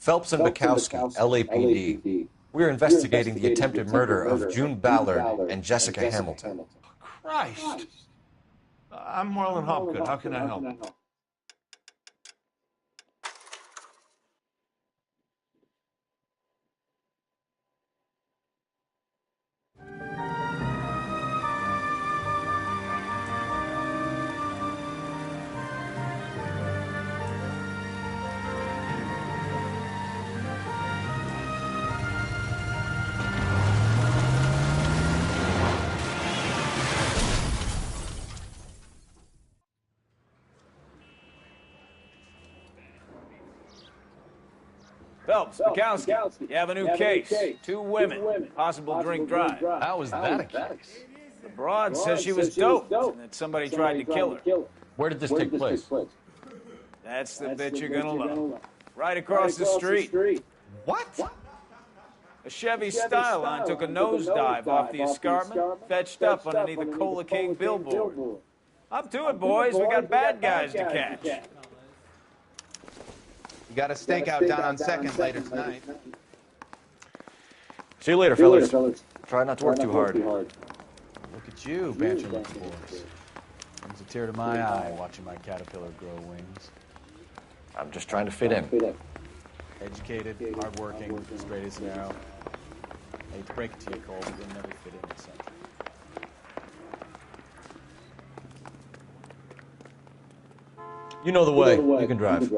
Phelps and Bukowski, LAPD. We're investigating the attempted murder of June Ballard and Jessica Hamilton. Christ! I'm Marlon Hopgood. How can I help? Phelps, Bukowski, you have a new case. 2 women, possible drink drive. How was that a case? The broad says she was doped and that somebody tried to kill her. Where did this take place? That's the bit you're gonna love. Right across the street. What? A Chevy Styline took a nosedive off the escarpment, fetched up underneath a Cola King billboard. Up to it, boys. We got bad guys to catch. You got a stakeout down on 2nd later tonight. See you later, fellas. Try not to work too hard. Look at you, banter like the boys. Brings a tear to my eye watching my caterpillar grow wings. I'm just trying to fit in. Educated, hardworking, straight as an arrow. I hate to break it to you, Cole, but you'll never fit in this century. You know the way. You can drive.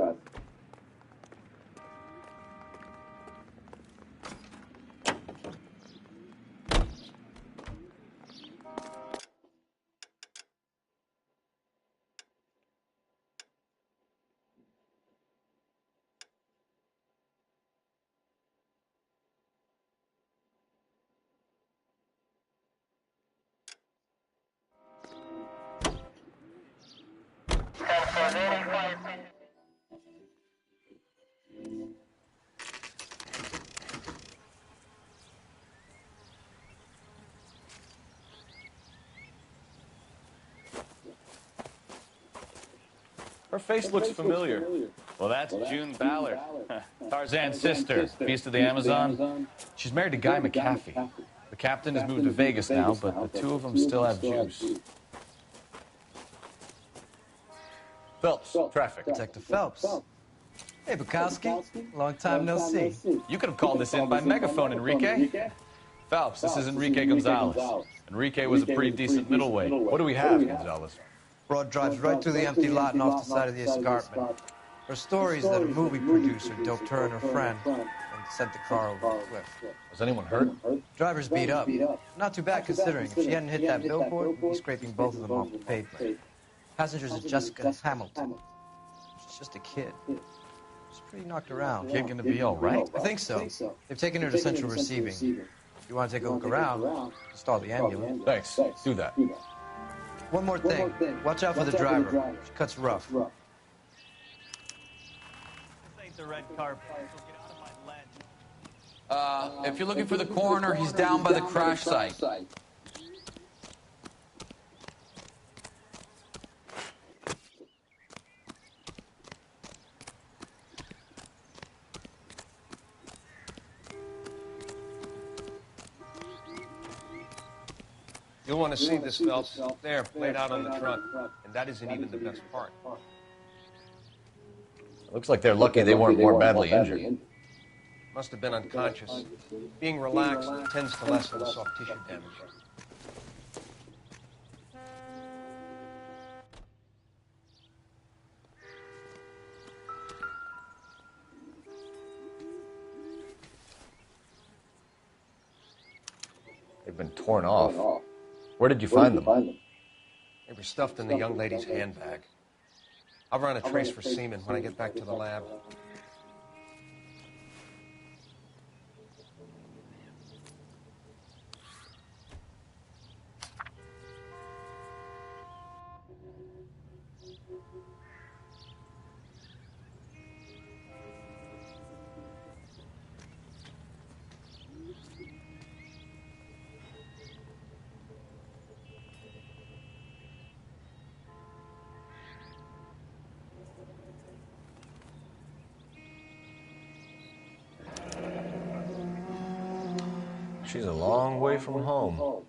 Her face looks familiar. Well, that's June Ballard, Tarzan's sister, Beast of the Amazon. She's married to Guy McAfee. The captain has moved to Vegas now, but the two of them still have juice. Phelps, traffic. Detective Phelps. Hey, Bukowski. Long time no see. You could have called this in by megaphone, Enrique. Phelps, this is Enrique Gonzalez. Enrique was a pretty decent middleweight. What do we have, Gonzalez? Broad drives right through the empty lot and off the side of the escarpment. Her story is that a movie producer doped her and her friend and sent the car over the cliff. Was anyone hurt? Driver's beat up. Not too bad considering. If she hadn't hit that billboard, we'd be scraping both of them off the pavement. Passengers is Jessica Hamilton. She's just a kid. She's pretty knocked around. Kid gonna be all right? I think so. They've taken her to central receiving. If you want to take a look around, stall the ambulance. Thanks. Do that. One more thing. Watch out for the driver. She cuts rough. This ain't the red carpet. So get out of my ledge. If you're looking for the coroner, he's down by the crash site. You'll want to see this, Phelps. There, laid out on the trunk. And that isn't even the best part. Looks like they're lucky they weren't more badly injured. Must have been unconscious. Being relaxed tends to lessen the soft tissue damage. They've been torn off. Where did you find them? They were stuffed in the young lady's handbag. I'll run a trace for semen when I get back to the lab. she's a long way from home.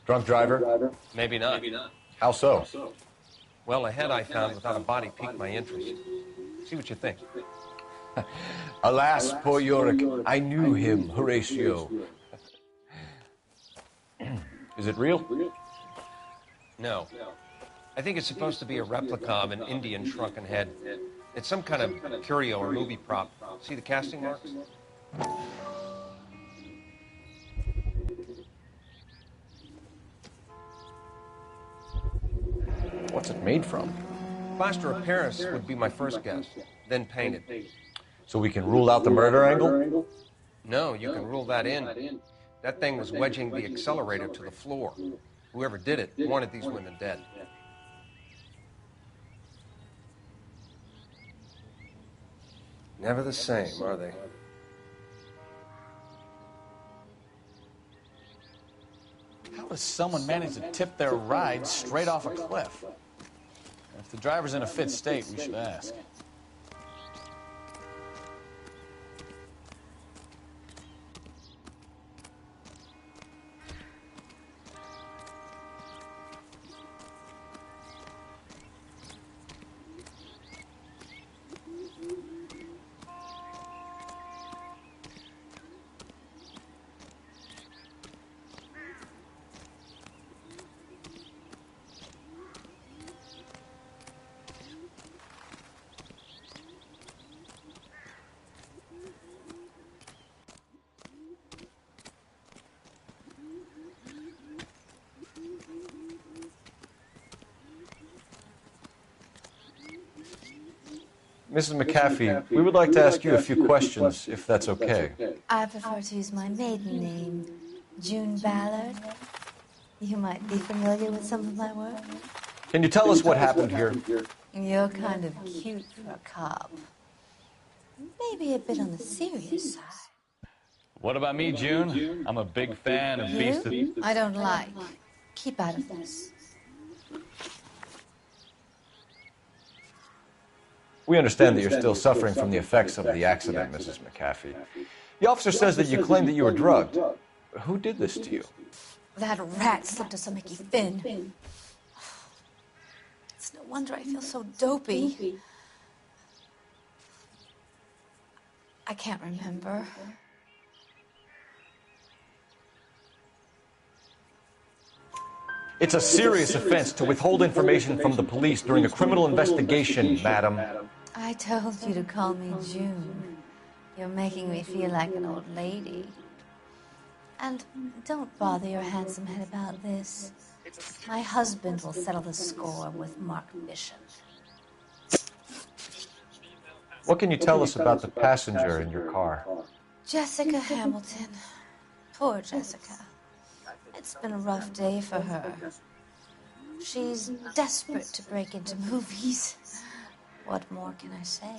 Drunk driver? Maybe not. How so? Well, a head I found without a body piqued my interest. See what you think. Alas, poor Yorick, I knew him, Horatio. Is it real? No. I think it's supposed to be a replica of an Indian shrunken head. It's some kind of curio or movie prop. See the casting marks? What's it made from? Plaster of Paris would be my first guess, then painted. So we can rule out the murder angle? No, you can rule that in. That thing was wedging the accelerator to the floor. Whoever did it wanted these women dead. Never the same, are they? How does someone manage to tip their ride straight off a cliff? If the driver's in a fit state, we should ask. Mrs. McAfee, we would like to ask you a few questions, if that's okay. I prefer to use my maiden name, June Ballard. You might be familiar with some of my work. Can you tell us what happened here? You're kind of cute for a cop. Maybe a bit on the serious side. What about me, June? I'm a big fan of Beast of... I don't like. Keep out of this. We understand that you're still suffering from the effects of the accident, Mrs. McAfee. The officer says that you claimed that you were drugged. Who did this to you? That rat slipped us a Mickey Finn. It's no wonder I feel so dopey. I can't remember. It's a serious offense to withhold information from the police during a criminal investigation, madam. I told you to call me June. You're making me feel like an old lady. And don't bother your handsome head about this. My husband will settle the score with Mark Bishop. What can you tell us about the passenger in your car? Jessica Hamilton. Poor Jessica. It's been a rough day for her. She's desperate to break into movies. What more can I say?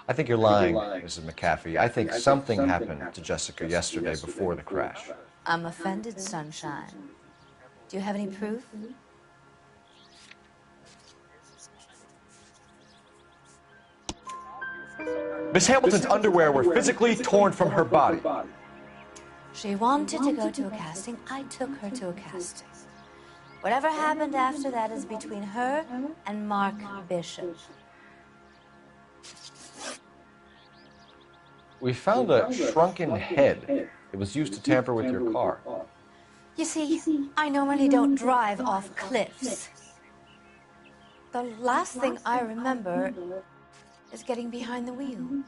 I think you're lying, Mrs. McAfee. I think something happened to Jessica yesterday before the crash. I'm offended, Sunshine. Do you have any proof? Miss Hamilton's underwear were physically torn from her body. She wanted to go to a casting. I took her to a casting. Whatever happened after that is between her and Mark Bishop. We found a shrunken head. It was used to tamper with your car. You see, I normally don't drive off cliffs. The last thing I remember is getting behind the wheel.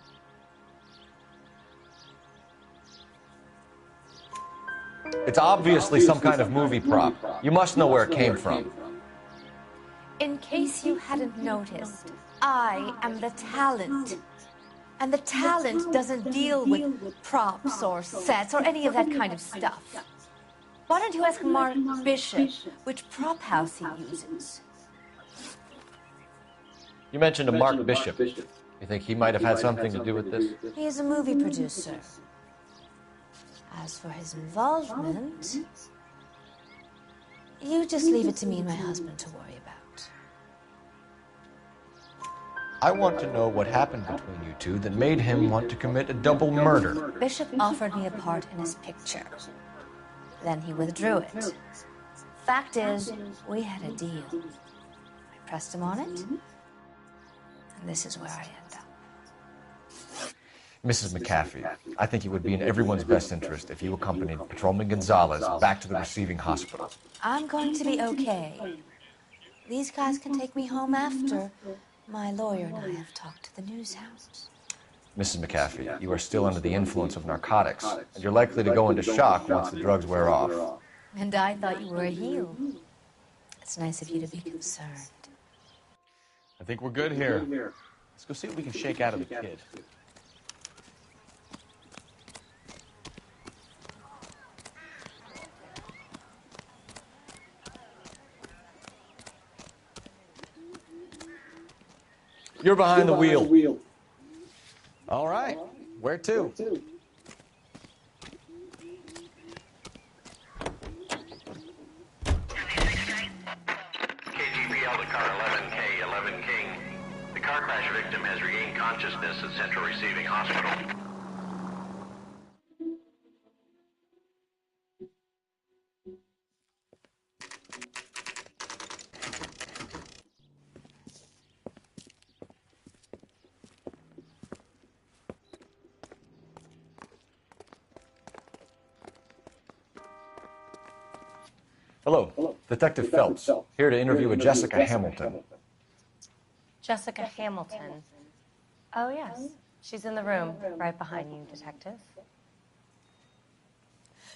It's obviously some kind of movie prop. You must know where it came from. In case you hadn't noticed, I am the talent. And the talent doesn't deal with props or sets or any of that kind of stuff. Why don't you ask Mark Bishop which prop house he uses? You mentioned a Mark Bishop. You think he might have had something to do with this? He is a movie producer. As for his involvement, you just leave it to me and my husband to worry about. I want to know what happened between you two that made him want to commit a double murder. Bishop offered me a part in his picture. Then he withdrew it. Fact is, we had a deal. I pressed him on it, and this is where I end up. Mrs. McAfee, I think it would be in everyone's best interest if you accompanied Patrolman Gonzalez back to the receiving hospital. I'm going to be okay. These guys can take me home after my lawyer and I have talked to the news house. Mrs. McAfee, you are still under the influence of narcotics, and you're likely to go into shock once the drugs wear off. And I thought you were a heel. It's nice of you to be concerned. I think we're good here. Let's go see what we can shake out of the kid. You're behind the wheel. All right. Where to? KGPL to car 11K, 11 King. The car crash victim has regained consciousness at Central Receiving Hospital. Hello, Detective Phelps, here to interview a Jessica Hamilton. Jessica Hamilton. Oh, yes. She's in the room, right behind you, Detective.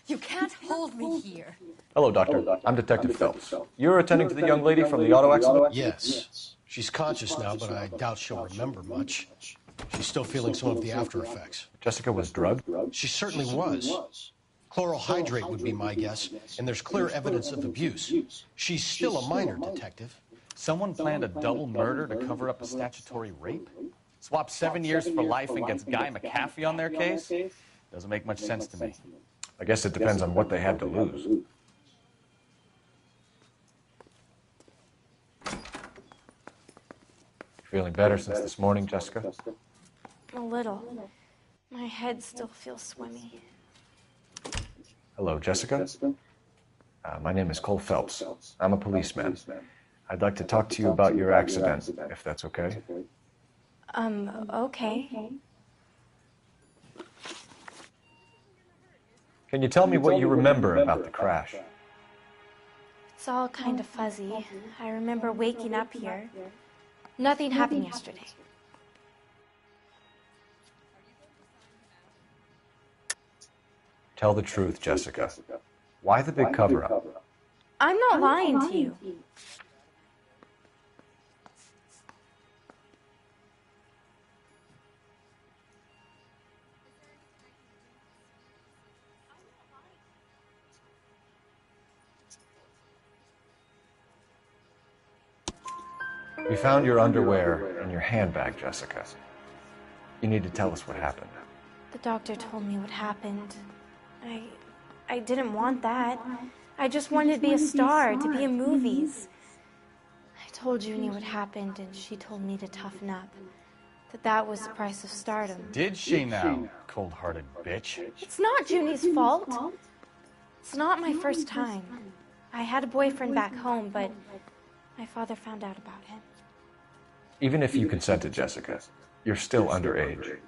You can't hold me here. Hello, Doctor. I'm Detective Phelps. You're attending to the young lady from the auto accident? Yes. She's conscious now, but I doubt she'll remember much. She's still feeling some of the after effects. Jessica was drugged? She certainly was. Chloral hydrate would be my guess, and there's clear evidence of abuse. She's still a minor, Detective. Someone planned a double murder to cover up a statutory rape? Swap 7 years for life and gets Guy McAfee on their case? Doesn't make much sense to me. I guess it depends on what they had to lose. Feeling better since this morning, Jessica? A little. My head still feels swimmy. Hello, Jessica. My name is Cole Phelps. I'm a policeman. I'd like to talk to you about your accident, if that's okay. Okay. Can you tell me what you remember about the crash? It's all kind of fuzzy. I remember waking up here. Nothing happened yesterday. Tell the truth, Jessica. Why the big cover-up? I'm not lying to you. We found your underwear in your handbag, Jessica. You need to tell us what happened. The doctor told me what happened. I didn't want that. I just wanted to be a star, to be in movies. I told Junie what happened, and she told me to toughen up. That was the price of stardom. Did she now, cold-hearted bitch? It's not Junie's fault. It's not my first time. I had a boyfriend back home, but my father found out about him. Even if you consented, Jessica, you're still underage.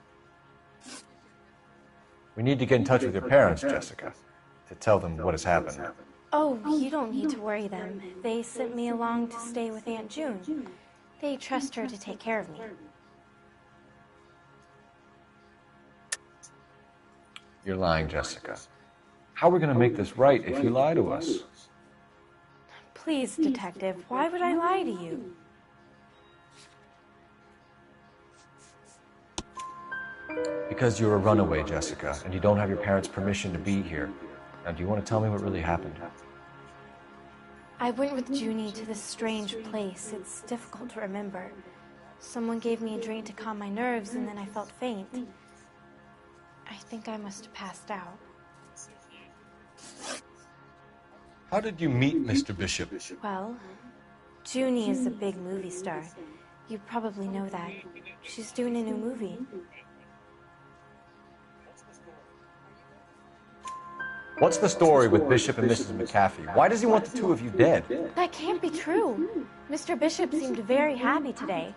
We need to get in touch with your parents, Jessica, to tell them what has happened. Oh, you don't need to worry them. They sent me along to stay with Aunt June. They trust her to take care of me. You're lying, Jessica. How are we going to make this right if you lie to us? Please, Detective, why would I lie to you? Because you're a runaway, Jessica, and you don't have your parents' permission to be here. Now, do you want to tell me what really happened? I went with Junie to this strange place. It's difficult to remember. Someone gave me a drink to calm my nerves, and then I felt faint. I think I must have passed out. How did you meet Mr. Bishop? Well, Junie is a big movie star. You probably know that. She's doing a new movie. What's the story with Bishop and Mrs. McAfee? Why does he want the two of you dead? That can't be true. Mr. Bishop seemed very happy today.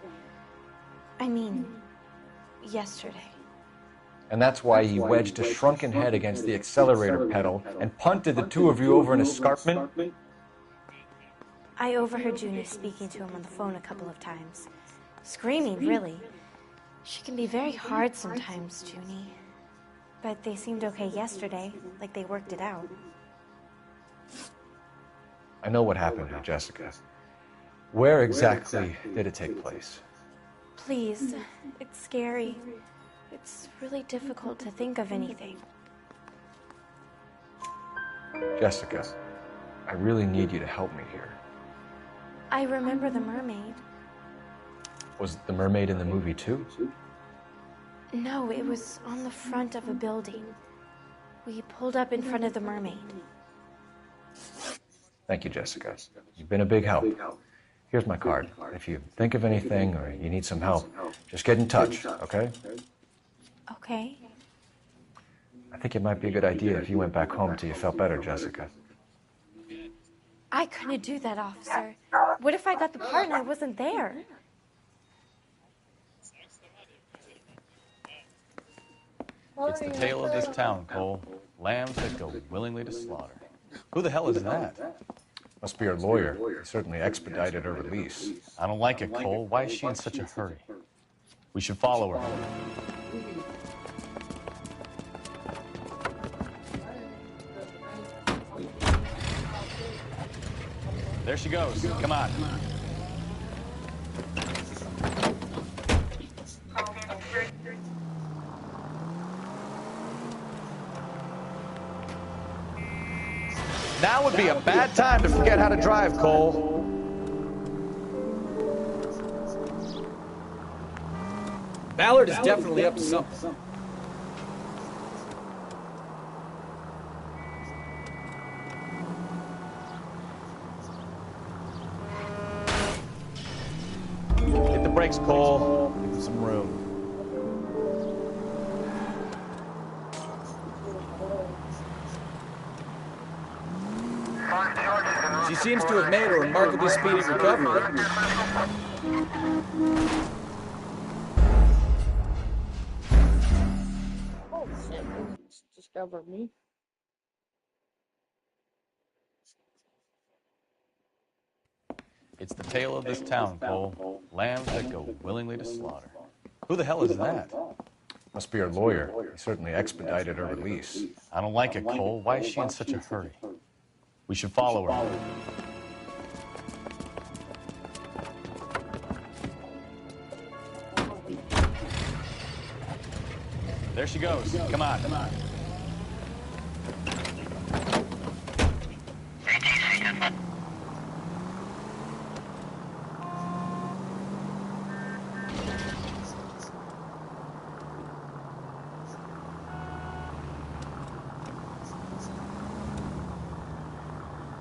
I mean, yesterday. And that's why he wedged a shrunken head against the accelerator pedal and punted the two of you over an escarpment? I overheard Junie speaking to him on the phone a couple of times. Screaming, really. She can be very hard sometimes, Junie. But they seemed okay yesterday, like they worked it out. I know what happened to Jessica. Where exactly did it take place? Please, it's scary. It's really difficult to think of anything. Jessica, I really need you to help me here. I remember the mermaid. Was the mermaid in the movie too? No, it was on the front of a building. We pulled up in front of the mermaid. Thank you, Jessica. You've been a big help. Here's my card. If you think of anything or you need some help, just get in touch, okay? Okay. I think it might be a good idea if you went back home till you felt better, Jessica. I couldn't do that, officer. What if I got the part and I wasn't there? It's the tale of this town, Cole. Lambs that go willingly to slaughter. Who the hell is that? Must be her lawyer. He certainly expedited her release. I don't like it, Cole. Why is she in such a hurry? We should follow her. There she goes. Come on. Now would be a bad time to forget how to drive, Cole. Ballard is definitely up to something. Hit the brakes, Cole. Give him some room. She seems to have made a remarkably speedy recovery. Oh shit, discovered me. It's the tale of this town, Cole. Lambs that go willingly to slaughter. Who the hell is that? Must be her lawyer. He certainly expedited her release. I don't like it, Cole. Why is she in such a hurry? We should follow her. There she goes. Come on.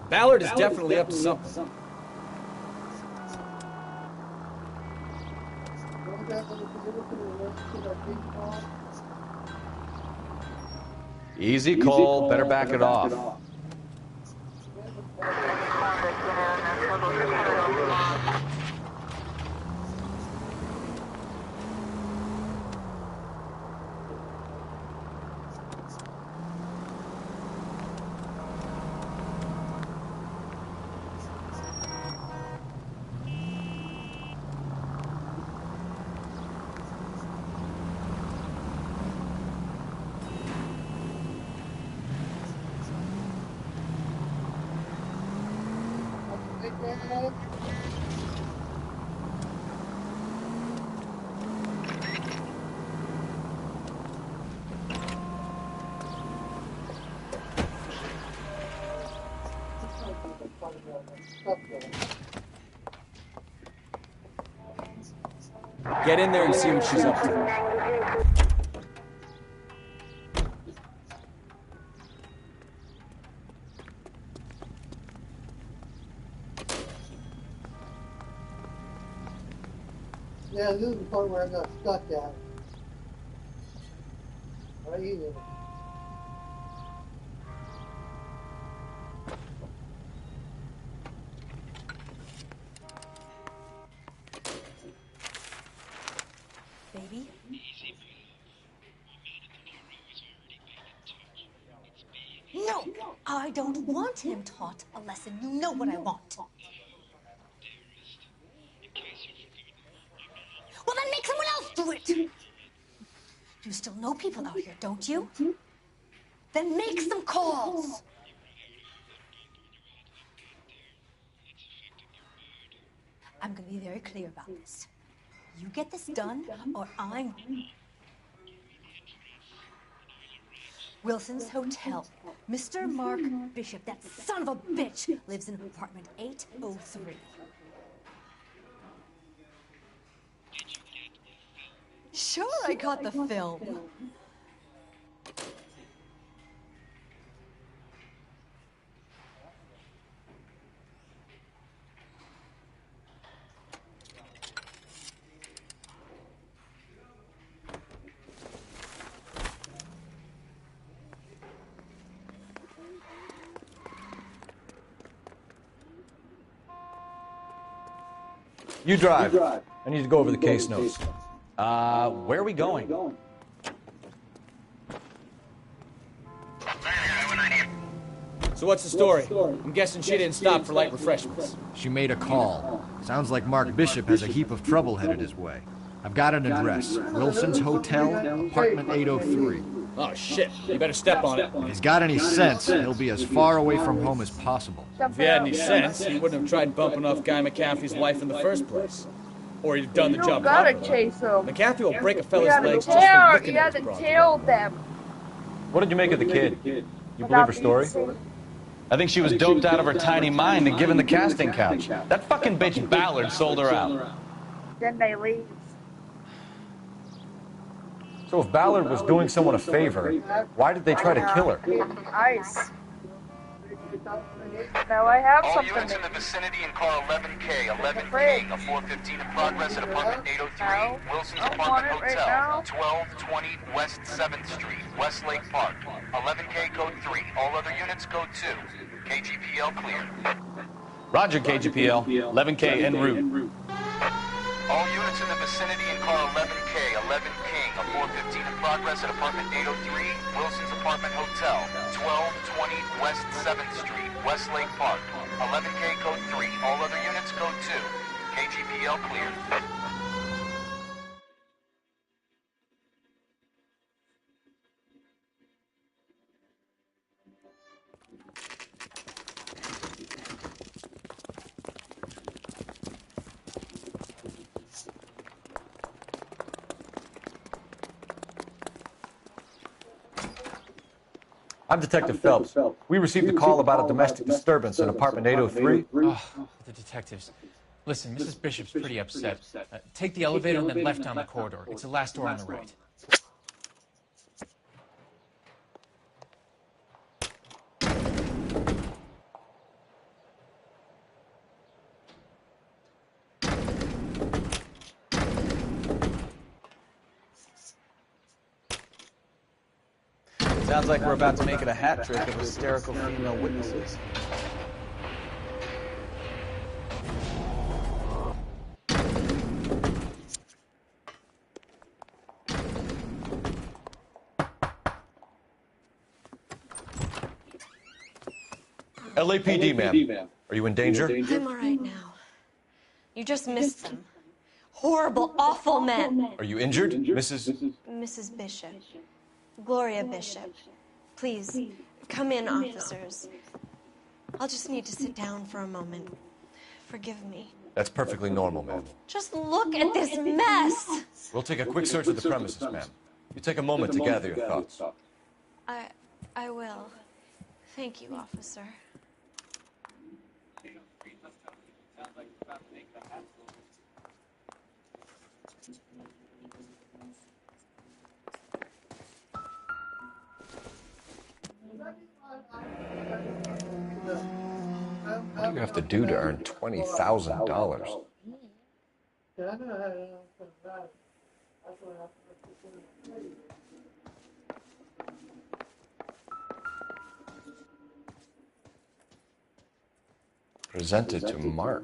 Ballard is definitely up to something. Easy, Cole. Better back it off. Get in there and see what she's up to. Yeah, this is the part where I got stuck at. Right here. Baby? No! I don't want him taught a lesson. You know what I want. Well, then make someone else do it! You still know people out here, don't you? Then make some calls! I'm gonna be very clear about this. You get this done, or I'm... Wilson's Hotel. Mr. Mark Bishop, that son of a bitch, lives in apartment 803. Sure, I got the film. You drive. I need to go over the case notes. Where are we going? So what's the story? I'm guessing she didn't stop for light refreshments. She made a call. Sounds like Mark Bishop has a heap of trouble headed his way. I've got an address. Wilson's Hotel, apartment 803. Oh, shit. You better step on it. If he's got any sense, he'll be as far away from home as possible. If he had any sense, he wouldn't have tried bumping off Guy McCaffrey's wife in the first place. Or he'd have done the job gotta properly. chase him. McCaffrey will break a You fella's gotta legs just for looking you at his gotta broad. tail them. What did you make of the kid? You believe her story? I think she was doped out of her tiny mind and given the casting couch. That fucking bitch Ballard sold her out. Then they leave. So if Ballard was doing someone a favor, why did they try to kill her? Ice. Now I have All something. units in the vicinity in car 11K, 11 King, a 415 in progress at apartment 803, Wilson's Apartment Hotel, 1220 West 7th Street, Westlake Park. 11K code 3, all other units code 2. KGPL clear. Roger, KGPL. 11K en route. All units in the vicinity in car 11K, 11 King, a 415 in progress at apartment 803, Wilson's Apartment Hotel, 1220 West 7th Street, Westlake Park. 11K code 3, all other units code 2. KGPL clear. I'm Detective Phelps. We received a call about a domestic disturbance in apartment 803. Oh, the detectives. Listen, Mrs. Bishop's pretty upset. Take the elevator and then left down the corridor. It's the last door on the right. Sounds like we're about to make it a hat trick of hysterical female witnesses. LAPD, ma'am. Are you in danger? I'm all right now. You just missed them. Horrible, awful men. Are you injured, Mrs.? Mrs. Bishop. Gloria Bishop. Please, come in, officers. I'll just need to sit down for a moment. Forgive me. That's perfectly normal, ma'am. Just look at this mess! We'll take a quick search of the premises, ma'am. You take a moment to gather your thoughts. I will. Thank you, officer. What do you have to do to earn $20,000? Presented to Mark.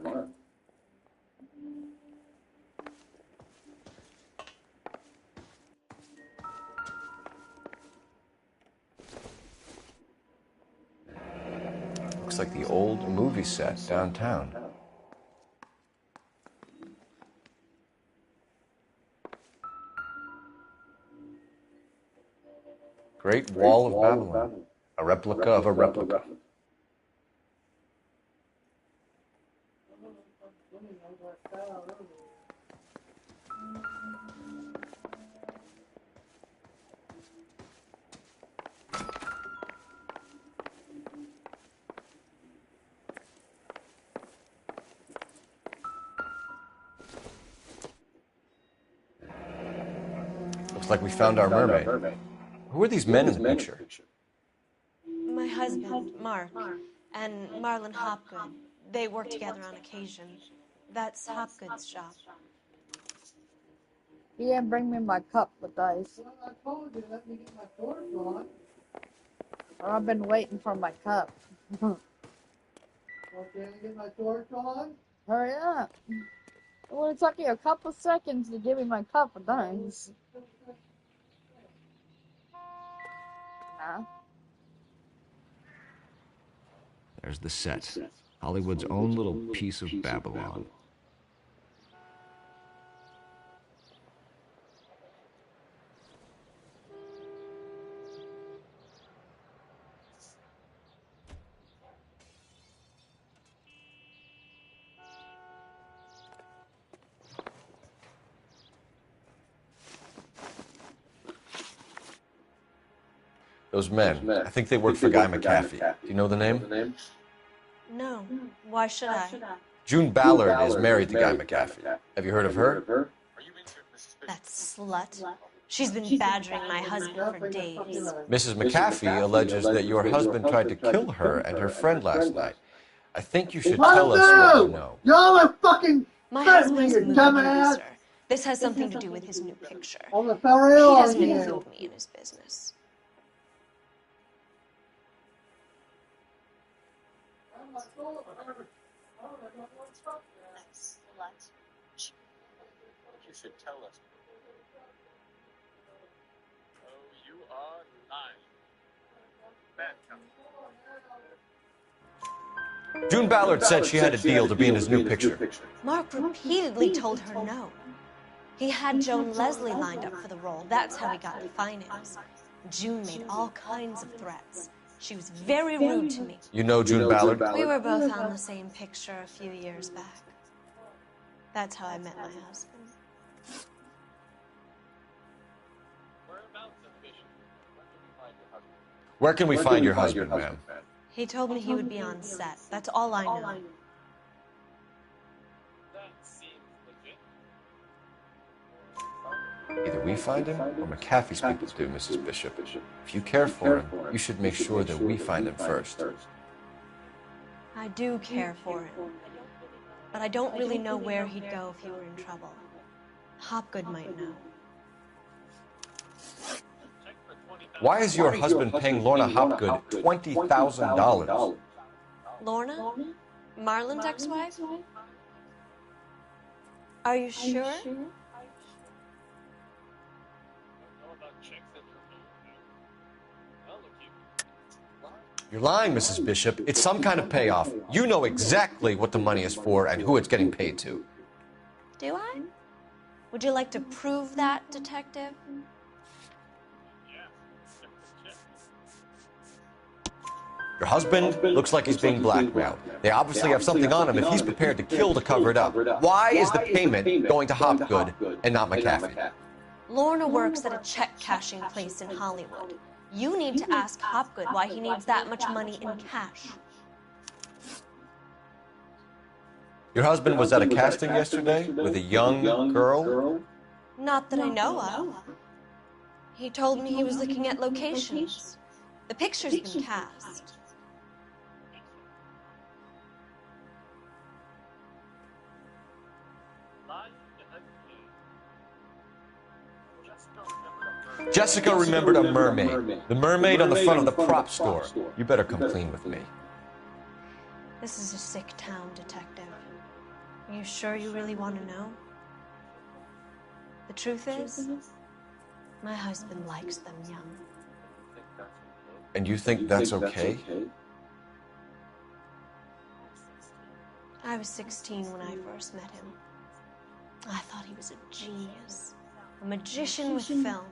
Looks like the old movie set downtown. Great Wall of Babylon. A replica of a replica. Looks like we found our mermaid. Who are these men in the picture? My husband, Mark, and Marlon Hopgood. They work together on occasion. That's Hopgood's shop. He didn't bring me my cup with ice. I told you, let me get my torch on. I've been waiting for my cup. Okay, get my torch on. Hurry up. It would have took you a couple seconds to give me my cup of ice. Nah. There's the set. Hollywood's own little piece of Babylon. Those men, I think they work for Guy McAfee. Do you know the name? No. Why should I? June Ballard is married to Guy McAfee. Have you heard of her? That slut. She's been badgering my husband for days. Mrs. McAfee alleges that your husband tried to kill her and her friend last night. I think you should tell us what you know. Y'all are fucking My threatening husband's a you, movie dumbass. producer. This has something to do with his new picture. I'm gonna throw real He on doesn't you. include me in his business. You should tell us. Oh, you are lying. Bad company. June Ballard said she had a deal to be in his new picture. Mark repeatedly told her no. He had Joan Leslie lined up for the role. That's how he got the finance. June made all kinds of threats. She was very rude to me. You know June Ballard? We were both on the same picture a few years back. That's how I met my husband. Where can we find your husband, ma'am? He told me he would be on set. That's all I know. Either we find him or McAfee's people do, Mrs. Bishop. If you care for him, you should make sure that we find him first. I do care for him. But I don't really know where he'd go if he were in trouble. Hopgood might know. Check for $20,000. Why is your husband paying Lorna Hopgood $20,000? Lorna? Marlon's ex-wife? Are you sure? You're lying, Mrs. Bishop. It's some kind of payoff. You know exactly what the money is for and who it's getting paid to. Do I? Would you like to prove that, Detective? Your husband looks like he's being blackmailed. They obviously have something on him if he's prepared to kill to cover it up. Why is the payment going to Hopgood and not McAfee? Lorna works at a check-cashing place in Hollywood. You need to ask Hopgood why he needs that much money in cash. Your husband was at a casting yesterday with a young girl? Not that I know of. He told me he was looking at locations. The picture's been cast. Jessica remembered a mermaid. The mermaid on the front of the prop store. You better come clean with me. This is a sick town, Detective. Are you sure you really want to know? The truth is, my husband likes them young. And you think that's okay? I was 16 when I first met him. I thought he was a genius, a magician with film.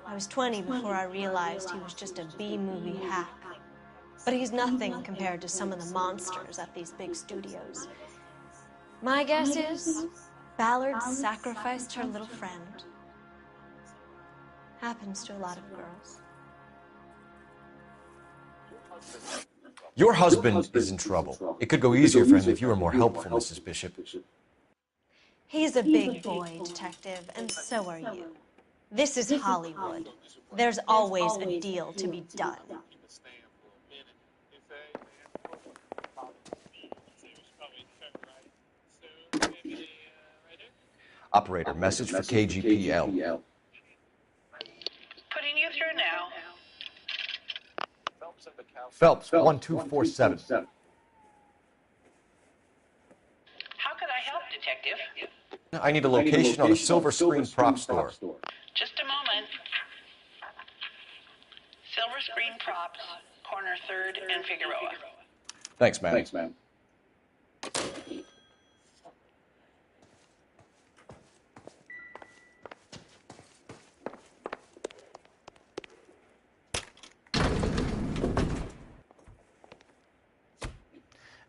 I was 20 before I realized he was just a B-movie hack. But he's nothing compared to some of the monsters at these big studios. My guess is, Ballard sacrificed her little friend. Happens to a lot of girls. Your husband is in trouble. It could go easier for him if you were more helpful, Mrs. Bishop. He's a big boy, Detective, and so are you. This is Hollywood. There's always a deal to be done. Operator, message for KGPL. Putting you through now. Phelps, 1247. How could I help, Detective? I need a location on a silver screen prop store. Just a moment. Silver Screen Props, corner 3rd and Figueroa. Thanks, ma'am.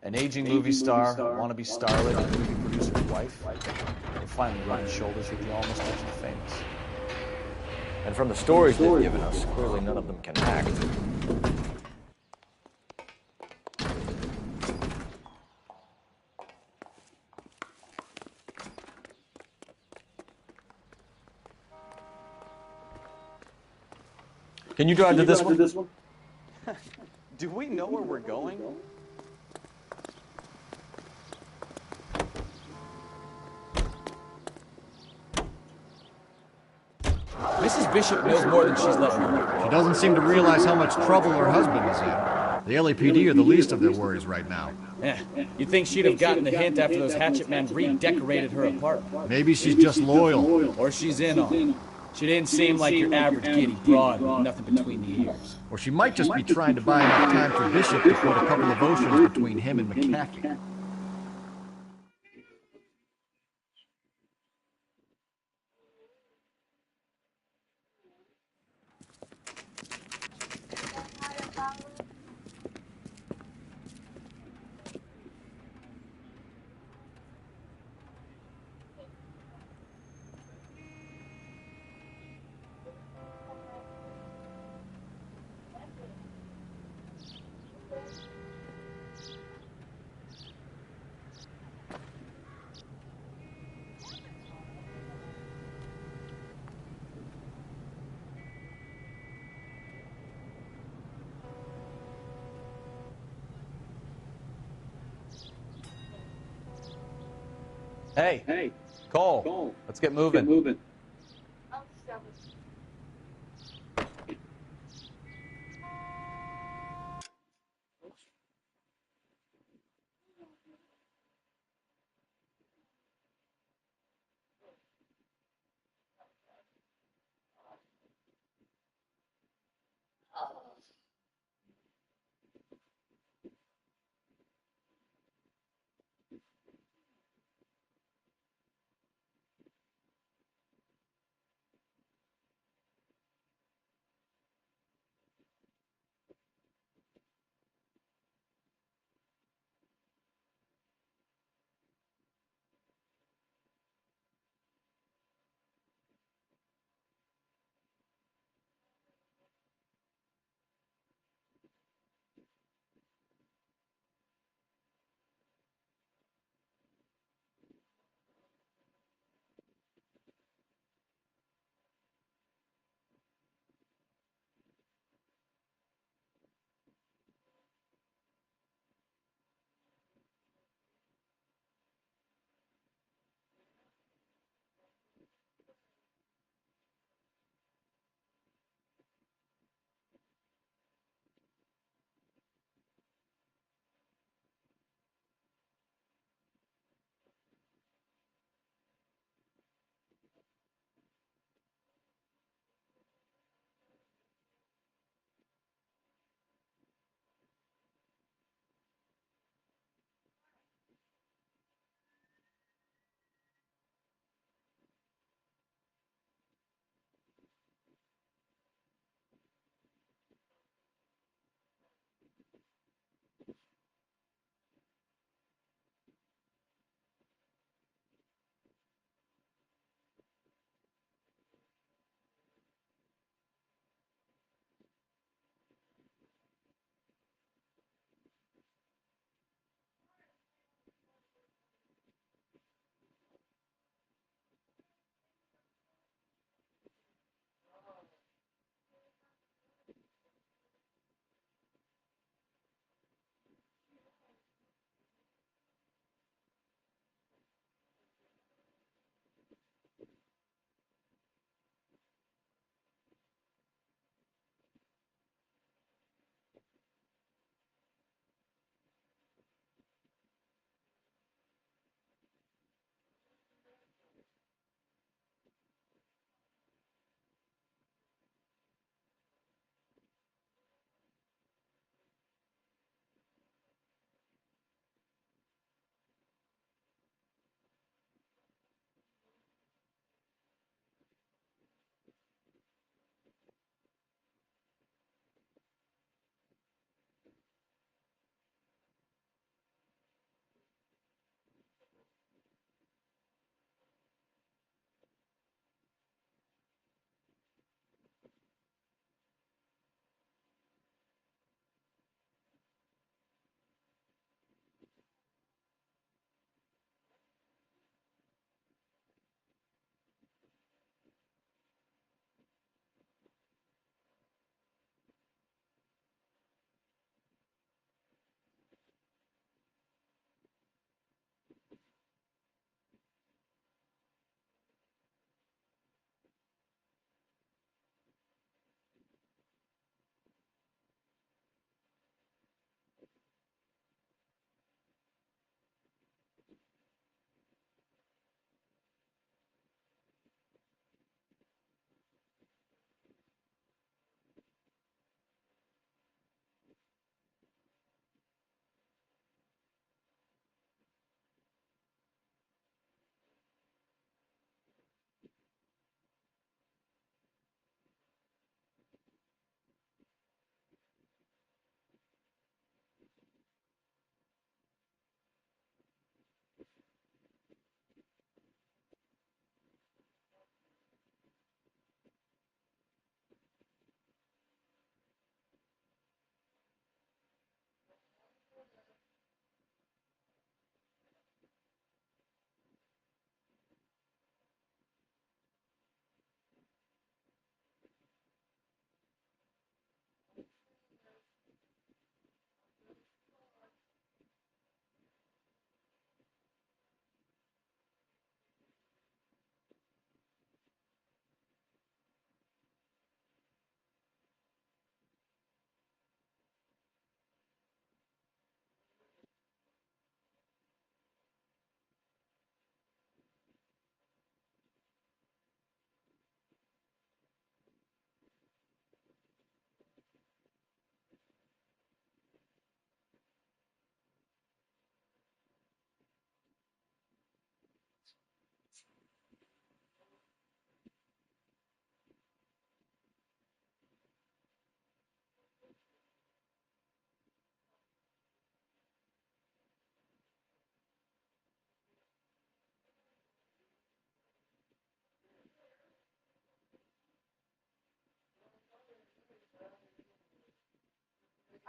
An aging movie star, wannabe starlet, and movie producer's wife. They finally rubbed shoulders with the almost rich and famous. And from the stories they've given us, clearly none of them can act. Can you drive to this one? Do we know where we're going? Mrs. Bishop knows more than she's letting on. She doesn't seem to realize how much trouble her husband is in. The LAPD are the least of their worries right now. You'd think she'd have gotten the hint after those hatchet men redecorated her apartment. Maybe she's just loyal. Or she's in on it. She didn't seem like your average giddy broad with nothing between the ears. Or she might just be trying to buy enough time for Bishop to put a couple of oceans between him and McAfee. Hey, Cole, let's get moving.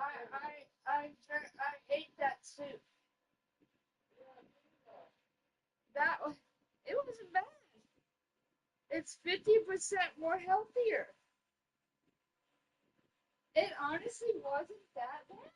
I ate that soup. It wasn't bad. It's 50% more healthier. It honestly wasn't that bad.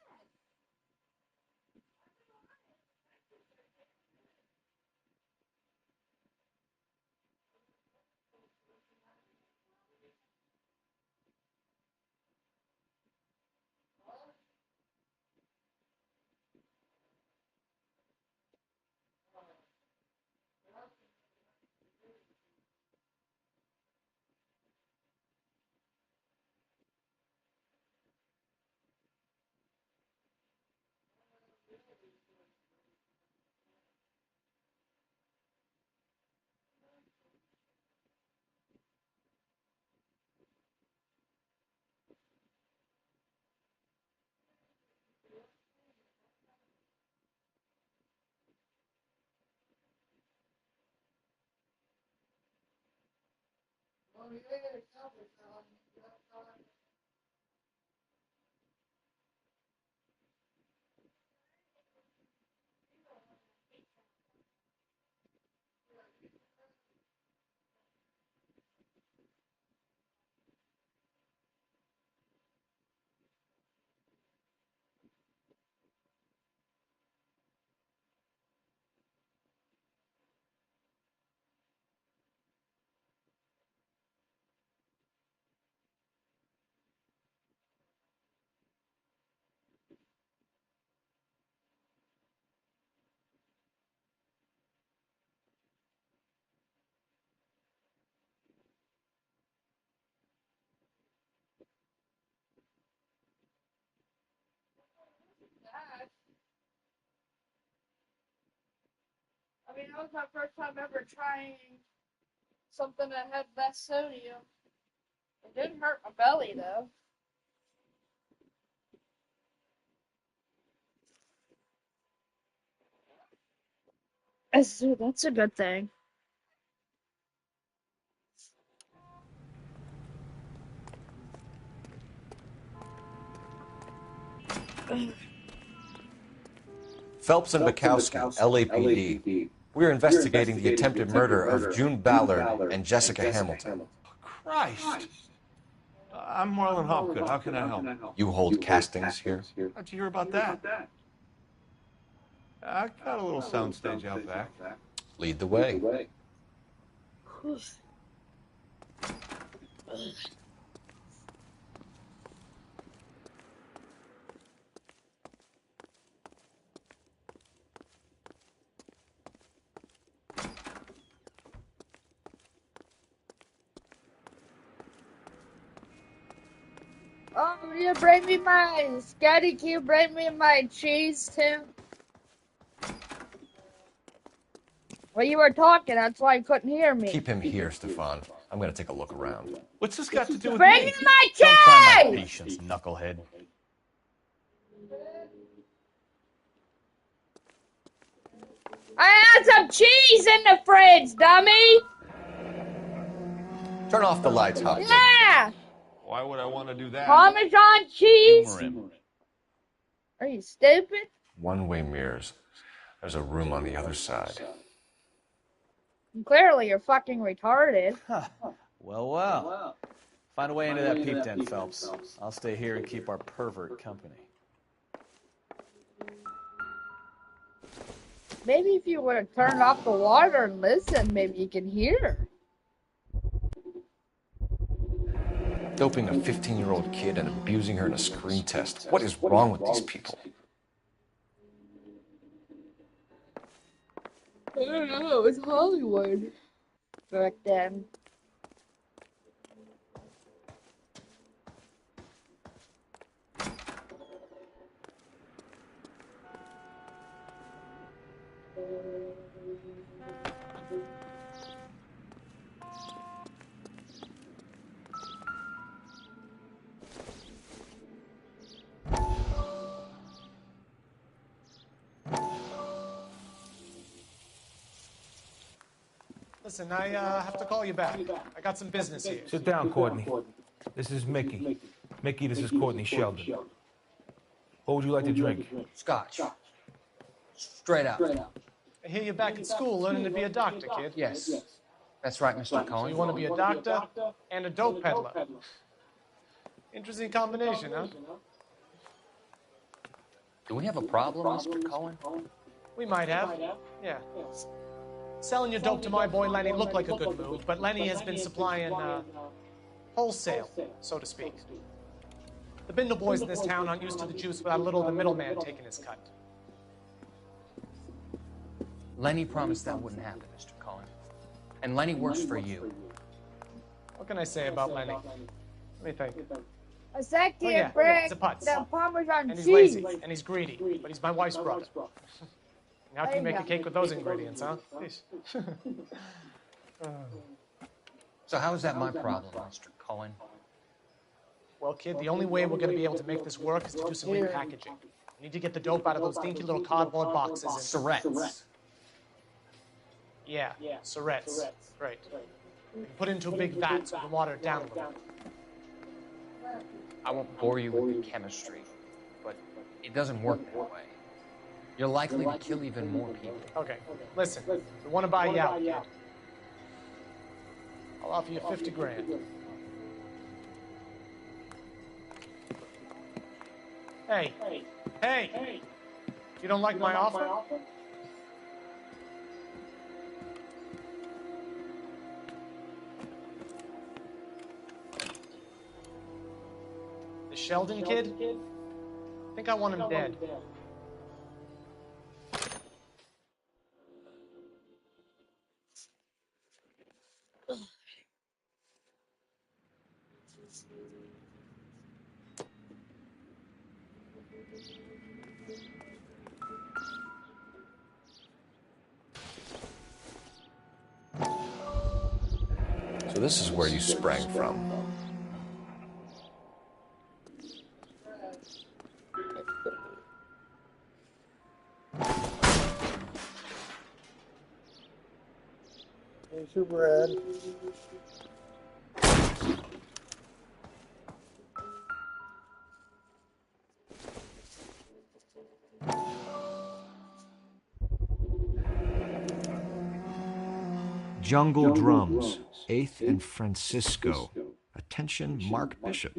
I mean, that was my first time ever trying something that had less sodium. It didn't hurt my belly, though. That's a good thing. Phelps and Bukowski, LAPD. We're investigating the attempted murder of June Ballard and Jessica Hamilton. Christ! I'm Marlon Hopgood. How can I help? You hold castings here? How'd you hear about that? I got a little soundstage out back. Lead the way. Oh, you bring me my Scotty, can you bring me my cheese too? Well, you were talking, that's why you couldn't hear me. Keep him here, Stefan. I'm going to take a look around. What's this got to do with Bring me? me my cheese! Don't try my patience, knucklehead. I had some cheese in the fridge, dummy! Turn off the lights, Hopgood. Yeah! Why would I want to do that? Parmesan cheese? Humor him. Are you stupid? One-way mirrors. There's a room on the other side. Clearly, you're fucking retarded. Well. Find a way into that peep den, Phelps. I'll stay here and keep our pervert company. Maybe if you would have turned off the water and listened, maybe you can hear. Doping a 15-year-old kid and abusing her in a screen test. What is wrong with these people? I don't know, it's Hollywood. Back then. Listen, I have to call you back. I got some business here. Sit down, Courtney. This is Mickey. Mickey, this is Courtney Sheldon. What would you like to drink? Scotch. Straight up. I hear you're back at school learning to be a doctor, kid. Yes. That's right, Mr. So Cohen. you want to be a doctor and a dope peddler. Interesting combination, huh? Do we have a problem, Mr. Cohen? We might have. Yeah. Selling your dope to my boy Lenny looked like a good move, but Lenny has been supplying wholesale, so to speak. The Bindle boys in this town aren't used to the juice without a little of the middleman taking his cut. Lenny promised that wouldn't happen, Mr. Cohen. And Lenny works for you. What can I say about Lenny? Let me think. A sec Oh, here, yeah, Brick. he's a putz. The Parmesan And he's cheese. lazy, and he's greedy, but he's my wife's brother. How can you make a There you cake with those ingredients, huh? So how is that my problem, Mr. Cohen? Well, kid, the only way we're going to be able to make this work is to do some repackaging. We need to get the dope out of those dinky little cardboard boxes and... Syrettes. Yeah, syrettes. Right. And put it into a big vat so we can water it down a little. I won't bore you with the chemistry, but it doesn't work that way. You're likely to kill even more people. Okay, listen. We want to buy you out, kid. I'll offer you 50 grand. Hey! You don't like my offer? The Sheldon kid? I think I want him dead. So this is where you sprang from. Hey, Super Ed. Jungle Drums, 8th and Francisco. Attention, Mark Bishop.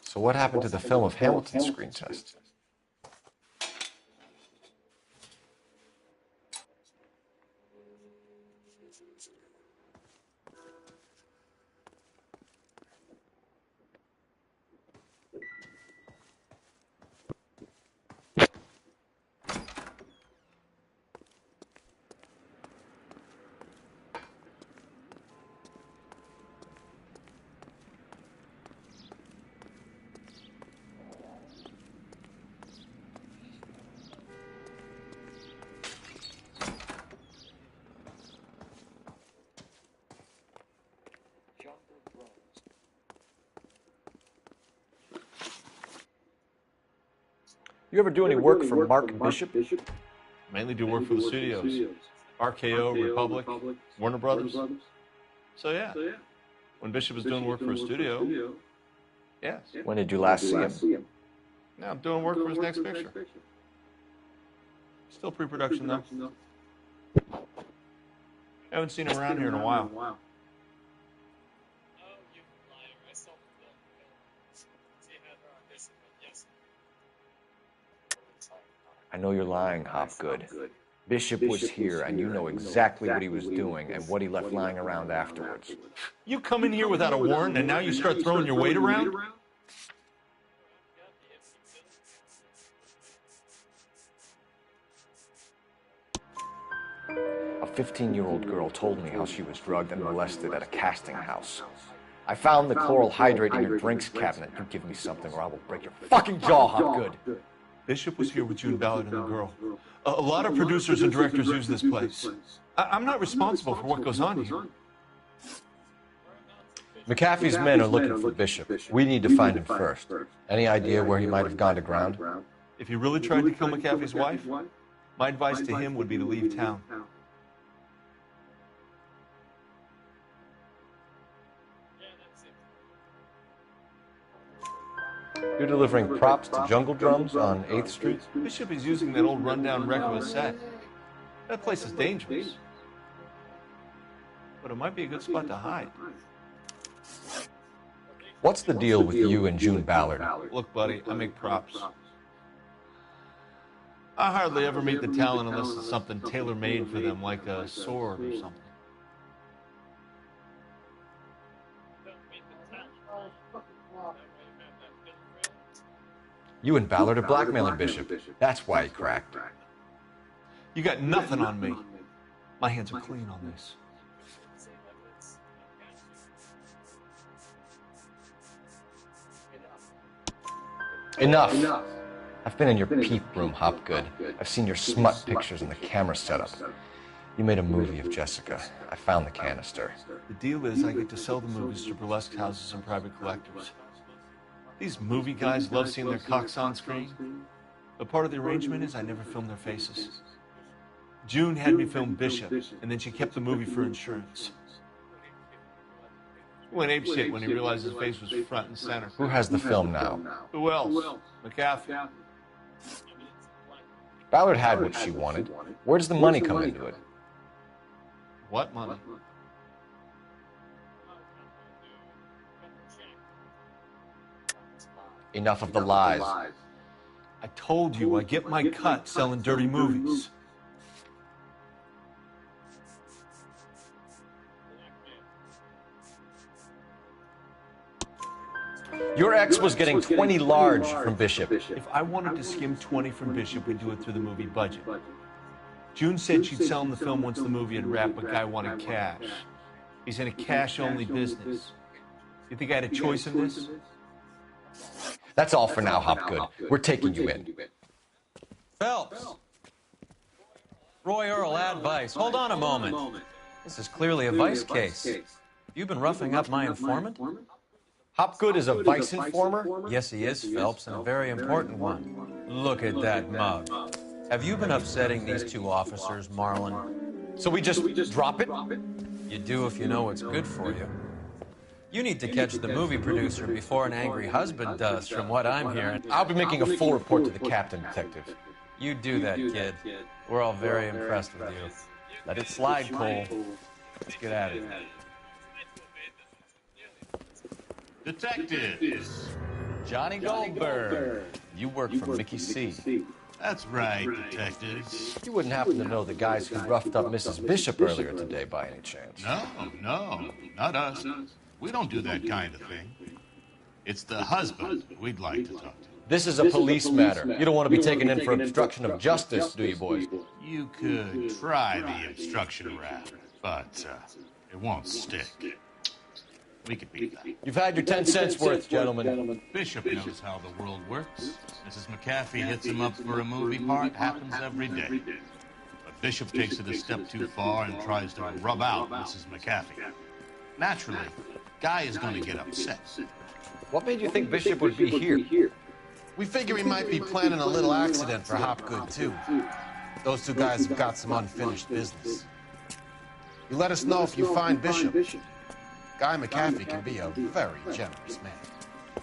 So what happened to the film of Hamilton's screen test? You ever do any work for Mark Bishop? Mainly do work for the studios. RKO, Republic, Warner Brothers. So yeah, when Bishop was doing work for a studio, yes. When did you last see him? Now I'm doing work for his next picture. Still pre-production though. Haven't seen him around here in a while. I know you're lying, Hopgood. Bishop was here, and you know exactly what he was doing and what he left lying around afterwards. You come in here without a warrant, and now you start throwing your weight around? A 15-year-old girl told me how she was drugged and molested at a casting house. I found the chloral hydrate in your drinks cabinet. You give me something or I will break your fucking jaw, Hopgood. Bishop was here with you and Ballard and the girl. A lot of producers and directors use this place. I'm not responsible for what goes on here. McAfee's men are looking for Bishop. We need to find him first. Any idea where he might have gone to ground? If he really tried to kill McAfee's wife, my advice to him would be to leave town. You're delivering props to Jungle Drums on 8th Street? Bishop is using that old rundown wreck of a set. That place is dangerous. But it might be a good spot to hide. What's the deal with you and June Ballard? Look, buddy, I make props. I hardly ever meet the talent unless it's something tailor-made for them, like a sword or something. You and Ballard are blackmailing Bishop. That's why he cracked. You got nothing on me. My hands are clean on this. Enough. I've been in your peep room, Hopgood. I've seen your smut pictures and the camera setup. You made a movie of Jessica. I found the canister. The deal is I get to sell the movies to burlesque houses and private collectors. These movie guys love seeing their cocks on screen. But part of the arrangement is I never film their faces. June had me film Bishop, and then she kept the movie for insurance. He went apeshit when he realized his face was front and center. Who has the film now? Who else? McAfee. Ballard had what she wanted. Where does the money come into it? What money? Enough of the lies. I told you I get my cut selling dirty movies. Your ex was getting 20 large from Bishop. If I wanted to skim 20 from Bishop, we'd do it through the movie budget. June said she'd sell him the film once the movie had wrapped, but Guy wanted cash. He's in a cash-only business. You think I had a choice in this? That's all for now, Hopgood. We're taking you in. Phelps! Roy Earl, advice. Hold on a moment. This is clearly a vice case. You've been roughing up my informant? Hopgood is a vice informer? Yes, he is, Phelps, and a very important one. Look at that mug. Have you been upsetting these two officers, Marlon? So we just drop it? You do if you know what's good for you. You need to catch the movie producer before an angry husband does, from what I'm hearing. I'll be making a full report to the captain, Detective. You do that, kid. We're all very impressed with you. Let it slide, Cole. Let's get at it. Detectives. Johnny Goldberg. You work for Mickey C. That's right, detectives. You wouldn't happen to know the guys who roughed up Mrs. Bishop earlier today by any chance? No, not us. We don't do that kind of thing. It's the husband we'd like to talk to. This is a police matter. You don't want to be taken in for obstruction of justice, do you, boys? You could try the obstruction rap, but it won't stick. We could beat that. You've had your 10 cents worth, gentlemen. Bishop knows how the world works. Mrs. McAfee hits him up for a movie part. Happens every day. But Bishop takes it a step too far and tries to rub out Mrs. McAfee. Naturally, Guy is going to get upset. What made you think Bishop would be here? We figure he might be planning a little accident for Hopgood, too. Those two guys have got some unfinished business. You let us know if you find Bishop. Guy McAfee can be a very generous man.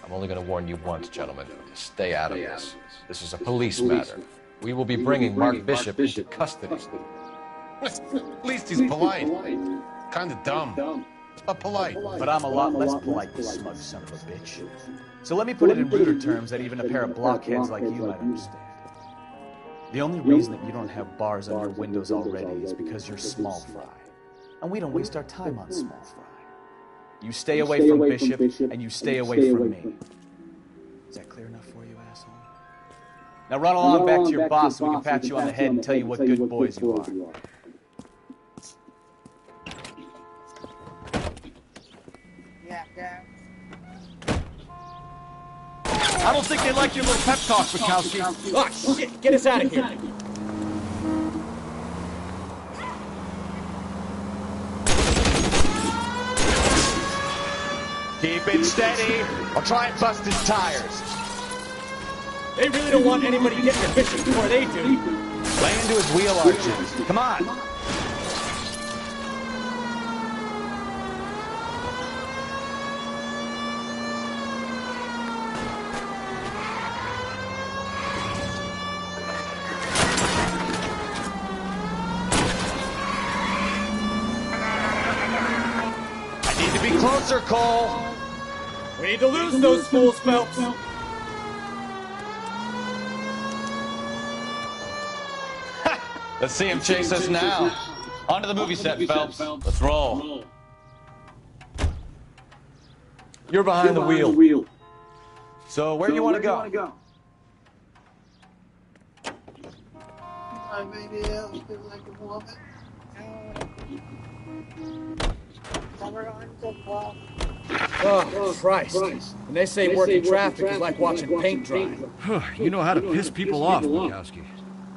I'm only going to warn you once, gentlemen. Stay out of this. This is a police matter. We will be bringing Mark Bishop into custody. At least he's polite. Kind of dumb, but polite. But I'm a lot less polite, you smug son of a bitch. So let me put it in ruder terms that even a pair of blockheads like you might understand. The only reason that you don't have bars on your windows already is because you're small fry. And we don't waste our time on small fry. You stay away from Bishop, and you stay away from me. Is that clear enough for you, asshole? Now run along back to your boss so we can pat you on the head and tell you what good boys you are. I don't think they like your little pep talk, Bukowski. Oh, shit! Get us out of here! Keep it steady, or try and bust his tires. They really don't want anybody getting to Bishop before they do. Lay into his wheel arches. Come on. I need to be closer, Cole. We need to lose those fools, Phelps. Let's see him chase us now. On to the movie set, Phelps. Let's roll. You're behind the wheel. So where do you want to go? Maybe else feel like a woman. Oh, Christ. And they say working traffic is like watching paint dry. You know how to piss people off, Bukowski.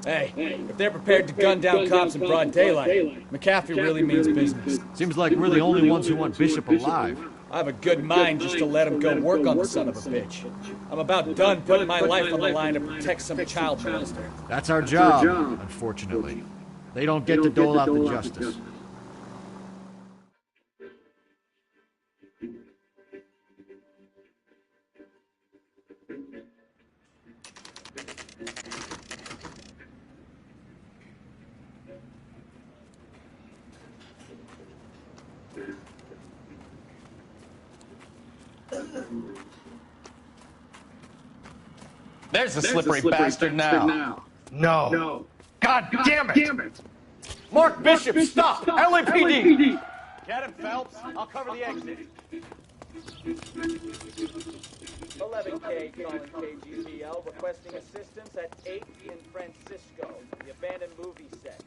Hey, if they're prepared to gun down cops in broad daylight, McAfee really means business. Seems like we're the only ones who want Bishop alive. I have a good mind just to let him go work on the son of a bitch. I'm about done putting my life on the line to protect some child molester. That's our job, unfortunately. They don't get to dole out the justice. There's the slippery bastard now. No. God damn it! Mark Bishop, stop! LAPD! Get him, Phelps. I'll cover the exit. 11K calling KGPL, requesting assistance at 8th in Francisco, the abandoned movie set.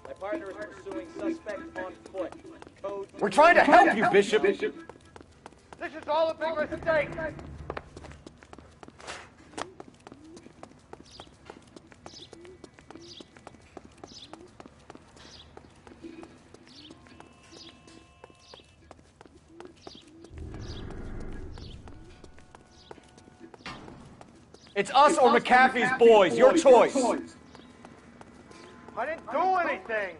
My partner is pursuing suspect on foot. Code... We're trying to help you, Bishop. This is all a big mistake. It's us or McAfee's boys. Your choice. I didn't do anything.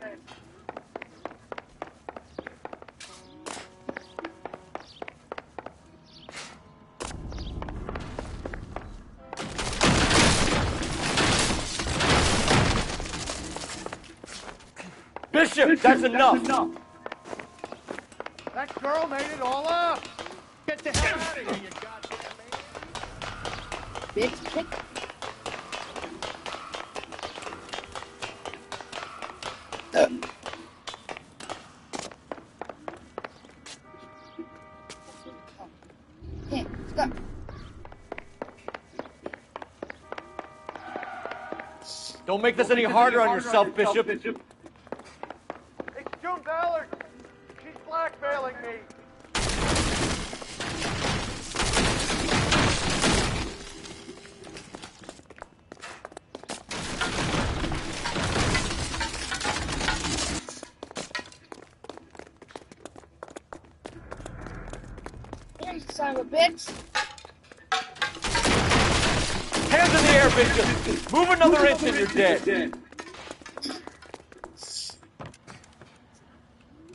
Bishop, that's enough. That girl made it all up. Get the hell out of here, you goddamn man. Bitch. Stop. Don't make this any harder on yourself, Bishop. It's June Ballard. She's blackmailing me. You son of a bitch. Hands in the air, Bishop. Move another inch and you're dead.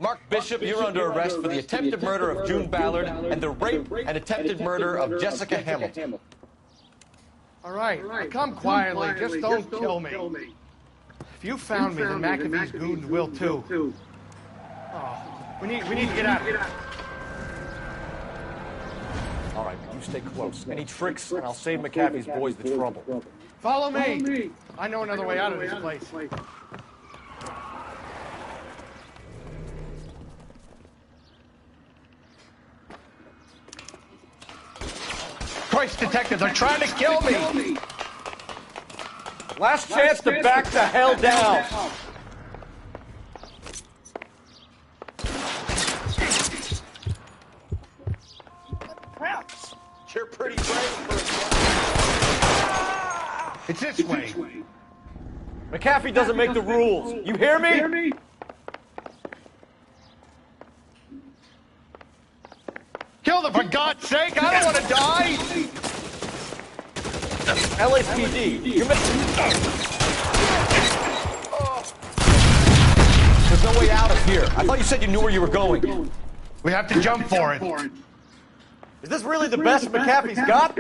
Mark Bishop, you're under arrest for the attempted murder of June Ballard and the rape and attempted murder of Jessica Hamilton. All right, come quietly. Just don't kill me. If you found me, then McAfee's goons will too. Oh, we need to get out of here. All right, but you stay close. Any tricks, and I'll save McAfee's boys the trouble. Follow me. I know another way out of this place. Christ, detectives are trying to kill me! Last chance to back the hell down! You're pretty brave for a... It's this way. McAfee doesn't make the rules. You hear me? Kill the for God's sake! I don't want to die! LAPD, you're There's no way out of here. I thought you said you knew where you were going. We have to jump for it. Is this really the best McAfee's got?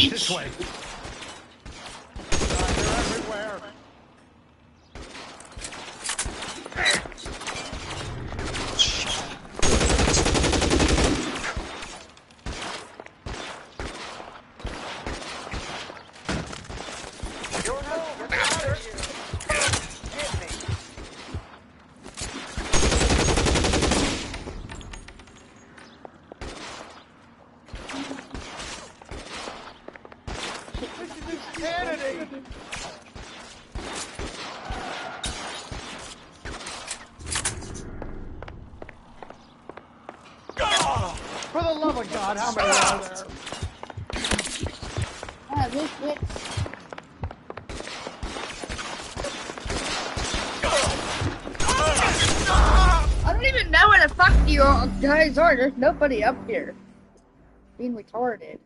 This way. They're everywhere. For the love of God, how many are there? Ah, this bitch. I don't even know where the fuck you guys are. There's nobody up here. Being retarded.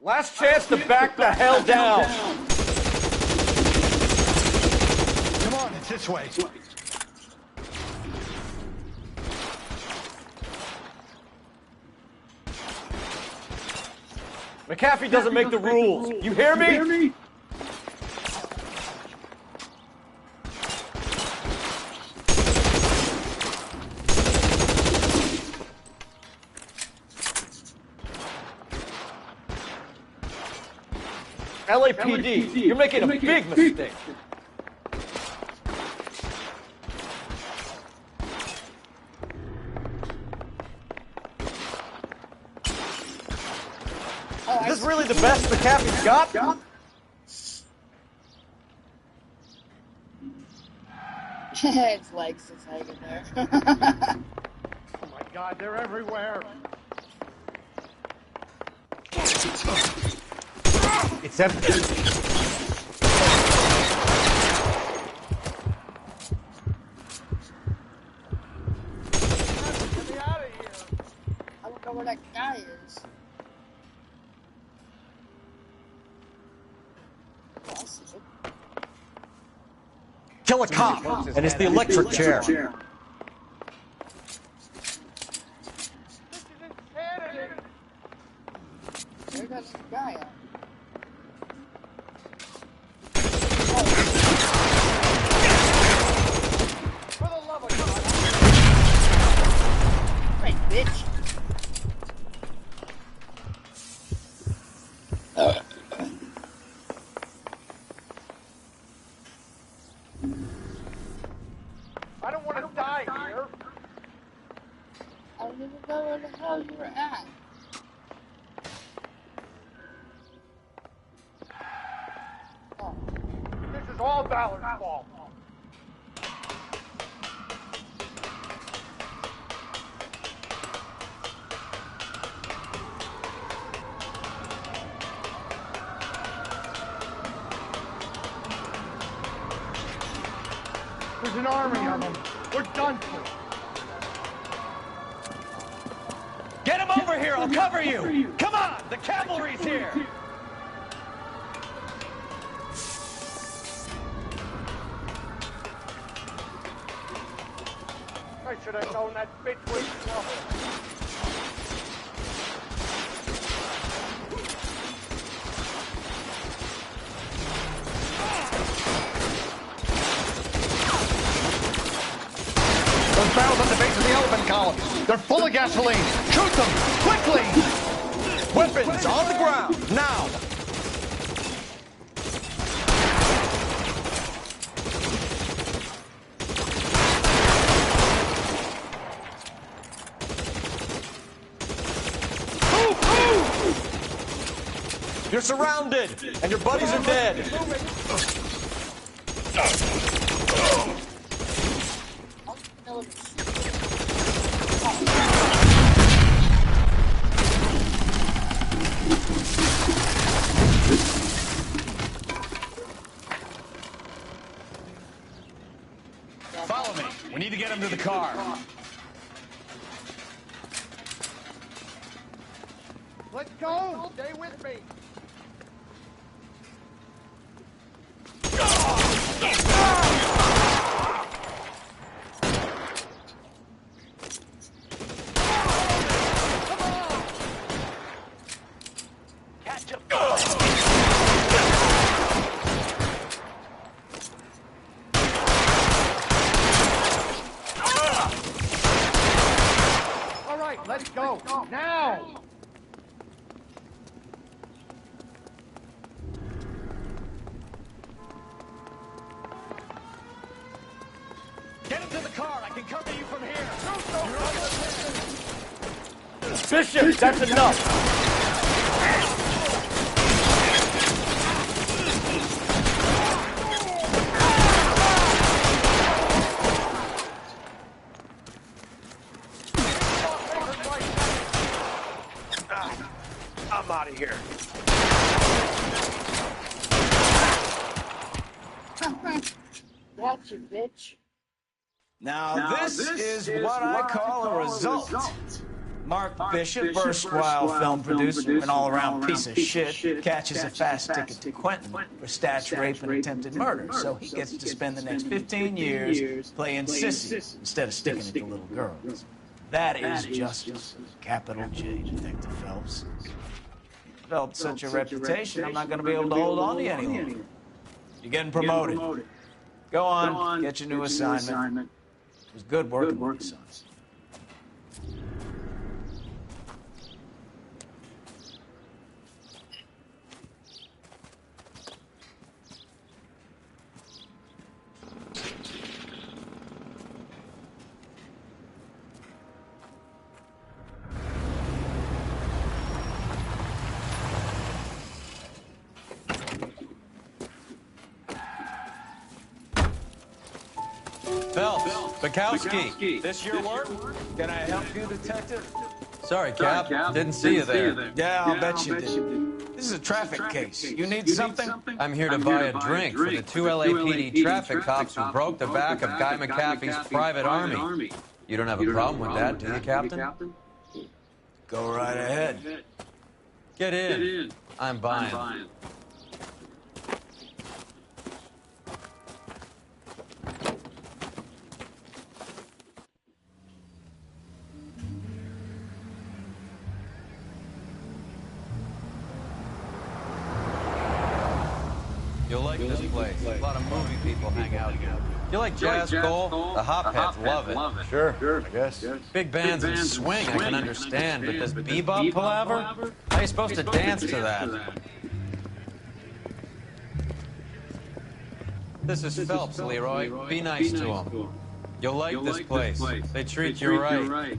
Last chance to back the hell down. Come on, it's this way. McAfee doesn't make the rules. You hear me? LAPD, you're making a big mistake. Is this really the best McAfee's got? His legs is hanging there. Oh my God, they're everywhere. It's empty. Get me out of here. I don't know where that guy is. Oh, I see him. Kill a cop, and it's the electric chair. There goes the guy out. For the love of God. Right, bitch. I don't want to die here. I don't even know where the hell you were at. This is all Ballard's fault. There's an army of them. We're done for. Get him over here! I'll cover you! Come on! The cavalry's here! I should have known that bitch was trouble. Those barrels at the base of the elephant column. They're full of gasoline. Shoot them! Quickly! Weapons on the ground, now! You're surrounded, and your buddies are dead. him to the car. Let's go! Stay with me! Catch him. All right, let's go. Now! Get him to the car. I can cover you from here. Bishop, that's enough. I'm out of here. Gotcha, bitch. Now, this is what I call a result. Mark Bishop, erstwhile film producer and all-around piece of shit, catches a fast ticket to Quentin for statue rape and attempted murder, so he gets to spend the next 15 years playing sissy instead of sticking it to little girls. That is justice. Capital J, Detective Phelps. Developed such a reputation, I'm not going to be able to hold on to you any longer. You're getting promoted. Go on, get your new assignment. It was good working with you, son. Phelps, Bukowski. This your work? Can I help you, detective? Sorry, Cap. Didn't see you there. Yeah, I'll bet you did. This is a traffic case. You need something? I'm here to buy a drink for the two LAPD traffic cops who broke the back of Guy McAfee's private army. You don't have a problem with that, do you, Captain? Go right ahead. Get in. I'm buying. You'll like this place. A lot of movie people hang out here. You like jazz, Cole? The hopheads love it. Sure, I guess. Big bands and swing I can understand, but this bebop palaver? How are you supposed to dance to that? This is Phelps, Leroy. Be nice to him. You'll like this place. They treat you right.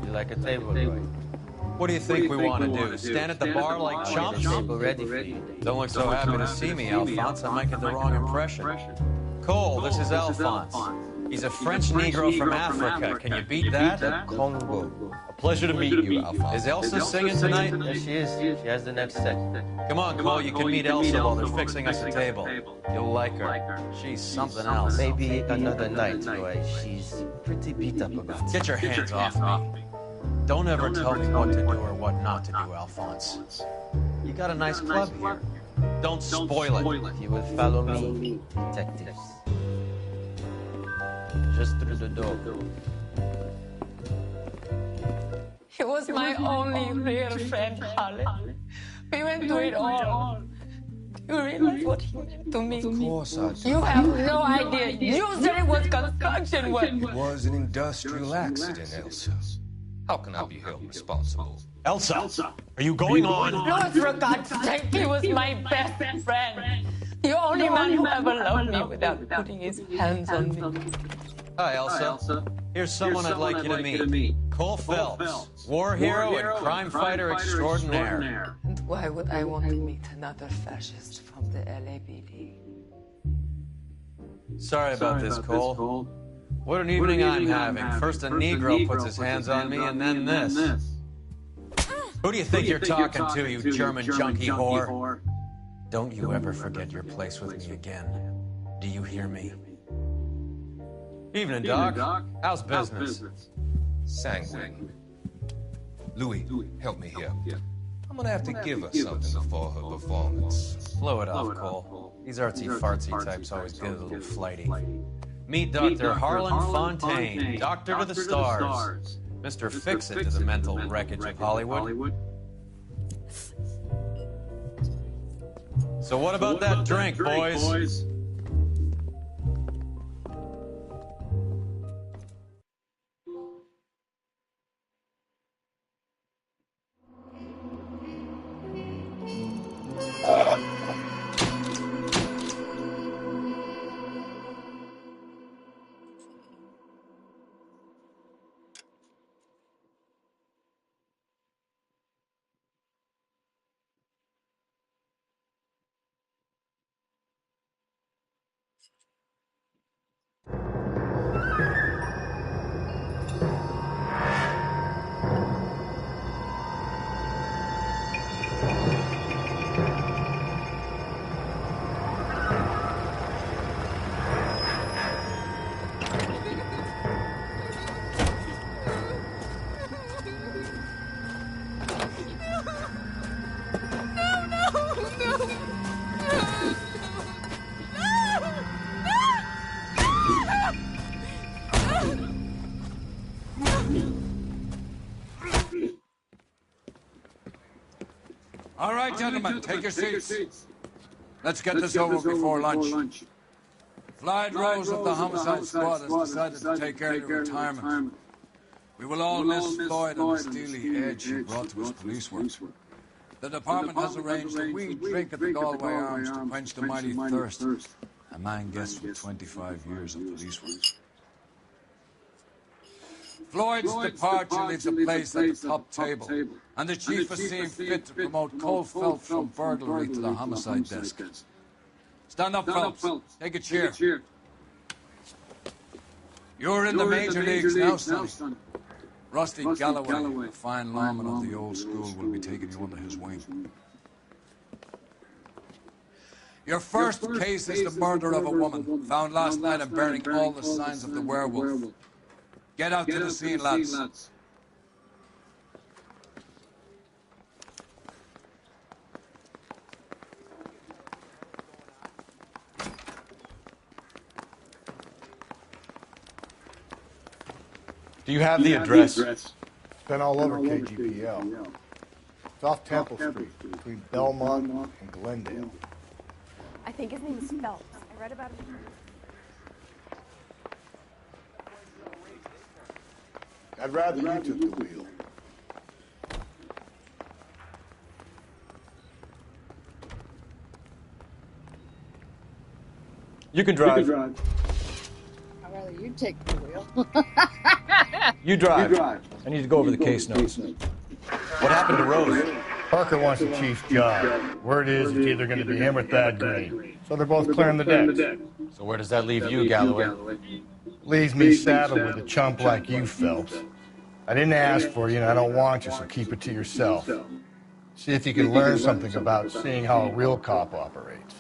You like a table, Roy? What do you think we want to do? Stand at the bar like chumps? Table ready for you. Don't look so happy to see me, Alphonse. I might get the wrong impression. Cole, this is Alphonse. He's a French Negro from Africa. Can you beat that? Congo. A pleasure to meet you, Alphonse. Is Elsa singing tonight? Yes, she is. She has the next set. Come on, Cole, you can meet Elsa while they're fixing us a table. You'll like her. She's something else. Maybe another night, Roy. She's pretty beat up about it. Get your hands off me. Don't ever tell me what to do or what not to do, Alphonse. You got a nice club here. Don't spoil it. If you will follow me, detectives. Just through the door. He was my only real friend, Harley. We went through it all. Do you realize what he meant to me? Of course I do. You have no idea. You said it was construction work. It was an industrial accident, Elsa. How can I be held responsible? Elsa, are you going on? Louis, for God's sake, he was my best friend. The only man who ever loved me without putting his hands on me. Hi, Elsa. Here's someone I'd like you to meet. Cole Phelps, war hero and crime fighter extraordinaire. And why would I want to meet another fascist from the LAPD? Sorry about this, Cole. What an evening I'm having. First a Negro puts his hands on me, and then this. Who do you think you're talking to, you German junkie whore? Don't you ever forget your place with me again. Do you hear me? Evening, Doc. How's business? Sanguine. Louis, help me here. I'm gonna have to give her something before her performance. Blow it off, Cole. These artsy-fartsy types always get a little flighty. Meet Dr. Harlan Fontaine, Doctor to the Stars. Mr. Fix-It to the mental wreckage of Hollywood. So what about that drink, boys? All right, gentlemen, take your seats. Let's get this over before lunch. Floyd Rose of the Homicide Squad has decided to take early retirement. We will all miss Floyd and the steely edge he brought to his police work. The department has arranged a wee drink at the Galway Arms to quench the mighty thirst. A man gets with 25 years of police work. Floyd's departure leaves a place at the top table, and the chief has seen fit to promote Cole Phelps from burglary to the homicide desk. Stand up, Phelps. Take a cheer. You're in the major leagues now, Sonny. Rusty Galloway, a fine lawman of the old school, will be taking you under his wing. Your first case is the murder of a woman, found last night and bearing all the signs of the werewolf. Get out to the scene, lads. Do you have the address? It's been all over KGPL. It's off Temple Street, between Belmont and Glendale. I think his name is Phelps. I read about him. I'd rather you took the wheel. You can drive. I'd rather you take the wheel. You drive. I need to go over the case notes. What happened to Rose? Parker wants the chief's job. Word is it's either going to be him or Thad Green. So they're both clearing the decks. So where does that leave you, Galloway? Leaves me saddled with a chump like you, Phelps. I didn't ask for you, and I don't want you, so keep it to yourself. See if you can learn something about seeing how a real cop operates.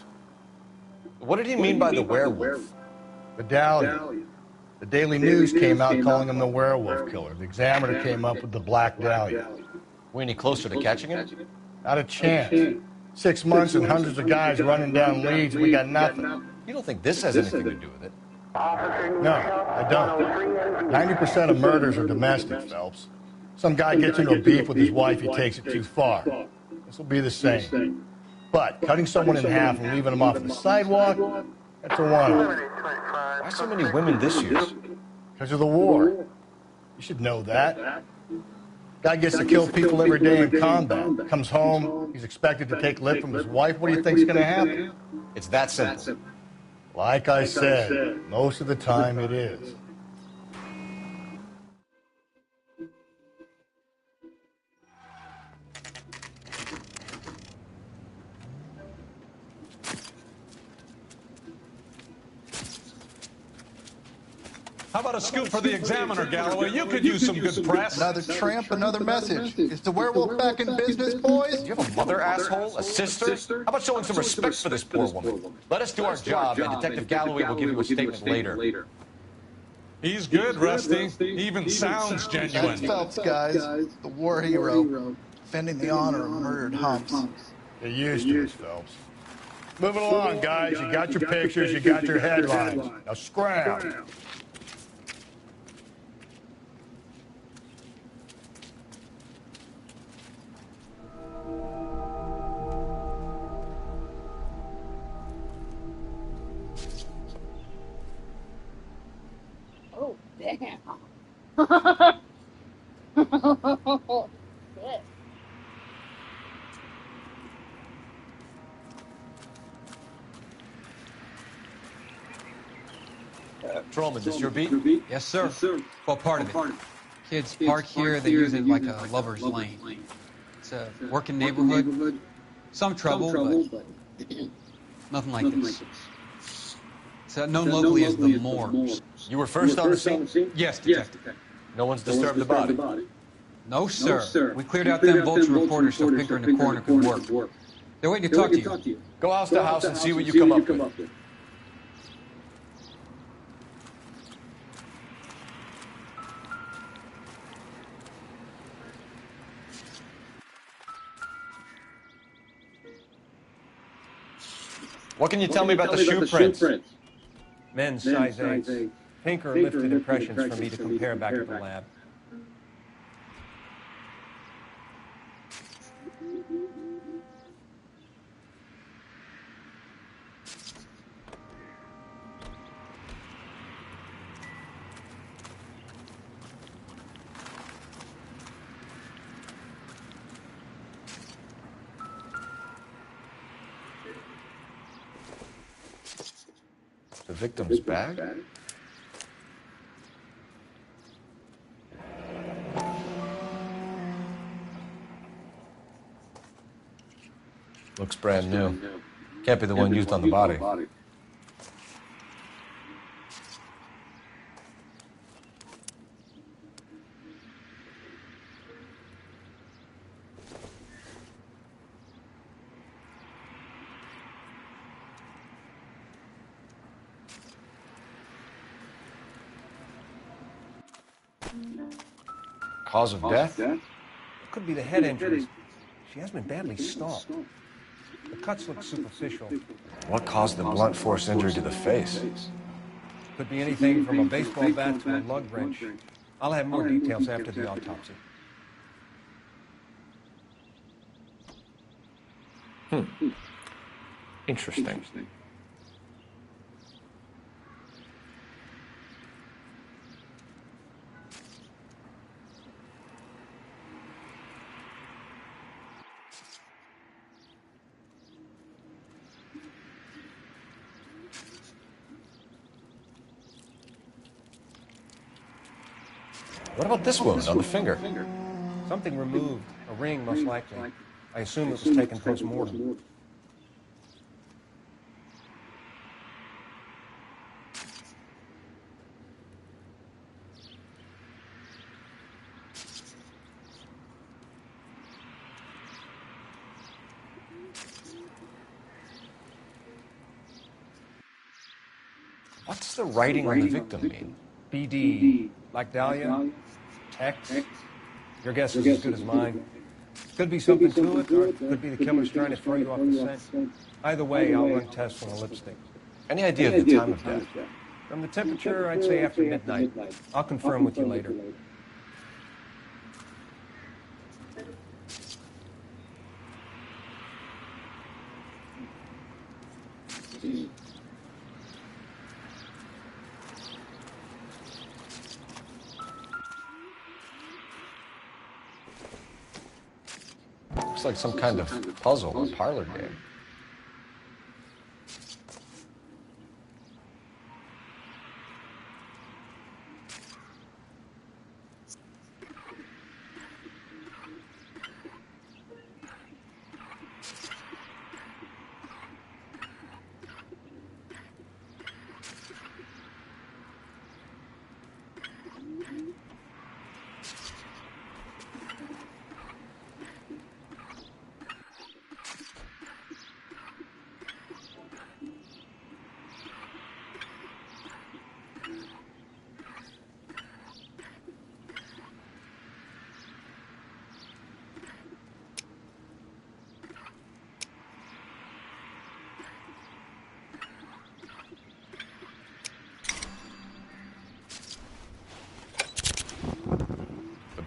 What did he mean by the werewolf? Medallion. The Daily News came out calling him the werewolf killer. The Examiner came up with the Black Dahlia. We any closer to catching him? Not a chance. 6 months and hundreds of guys running down leads, and we got nothing. You don't think this has anything to do with it? No, I don't. 90% of murders are domestic, Phelps. Some guy gets into a beef with his wife, he takes it too far. This will be the same. But cutting someone in half and leaving them off the sidewalk, that's a one-off. Why so many women this year? Because of the war. You should know that. Guy gets to kill people every day in combat. Comes home, he's expected to take lip from his wife. What do you think's going to happen? It's that simple. Like I said, most of the time it is. How about a scoop for the Examiner, Galloway? You could use some good press. Another tramp, another message. Is the werewolf back in business, boys? Do you have a mother, asshole? A sister? How about showing some respect for this poor woman? Let us do our job, and Detective Galloway will give you a statement later. He's good, Rusty. He even sounds genuine. That's Phelps, guys. The war hero. Defending the honor of murdered humps. Get used to this, Phelps. Moving along, guys. You got your pictures, you got your headlines. Now scram. Oh, damn. Shit. Patrolman, this your beat? Yes, sir. Well, part of it. Kids park here, they use it like a lover's lane. It's a working neighborhood. Some trouble, but nothing like this. It's known locally as the Morgue. You were first on the scene? Yes, Detective. No one's disturbed the body? No, sir. We cleared out them vulture reporters so Pinker and the coroner could work. They're waiting to talk to you. Go house to house and see what you come up with. What can you tell me about the shoe prints? Men's size 8s. Pinker lifted impressions for me to compare back at the lab. The victim's bag? Looks brand new. Can't be the one used on the body. Cause of death? Could be the head injuries. She has been badly stalked. The cuts look superficial. What caused the blunt force injury to the face? Could be anything from a baseball bat to a lug wrench. I'll have more details after the autopsy. Interesting. What about this wound on the finger? Something removed. A ring, most likely. I assume it was taken post-mortem. What's the writing on the victim mean? BD. Like Dahlia? X? Your guess is as good as mine. Could be something to it, or it could be the killer's trying to throw you off the scent. Either way, I'll run tests on the lipstick. Any idea of the time of death? From the temperature, I'd say after midnight. I'll confirm with you later. Looks like some kind of puzzle or parlor game.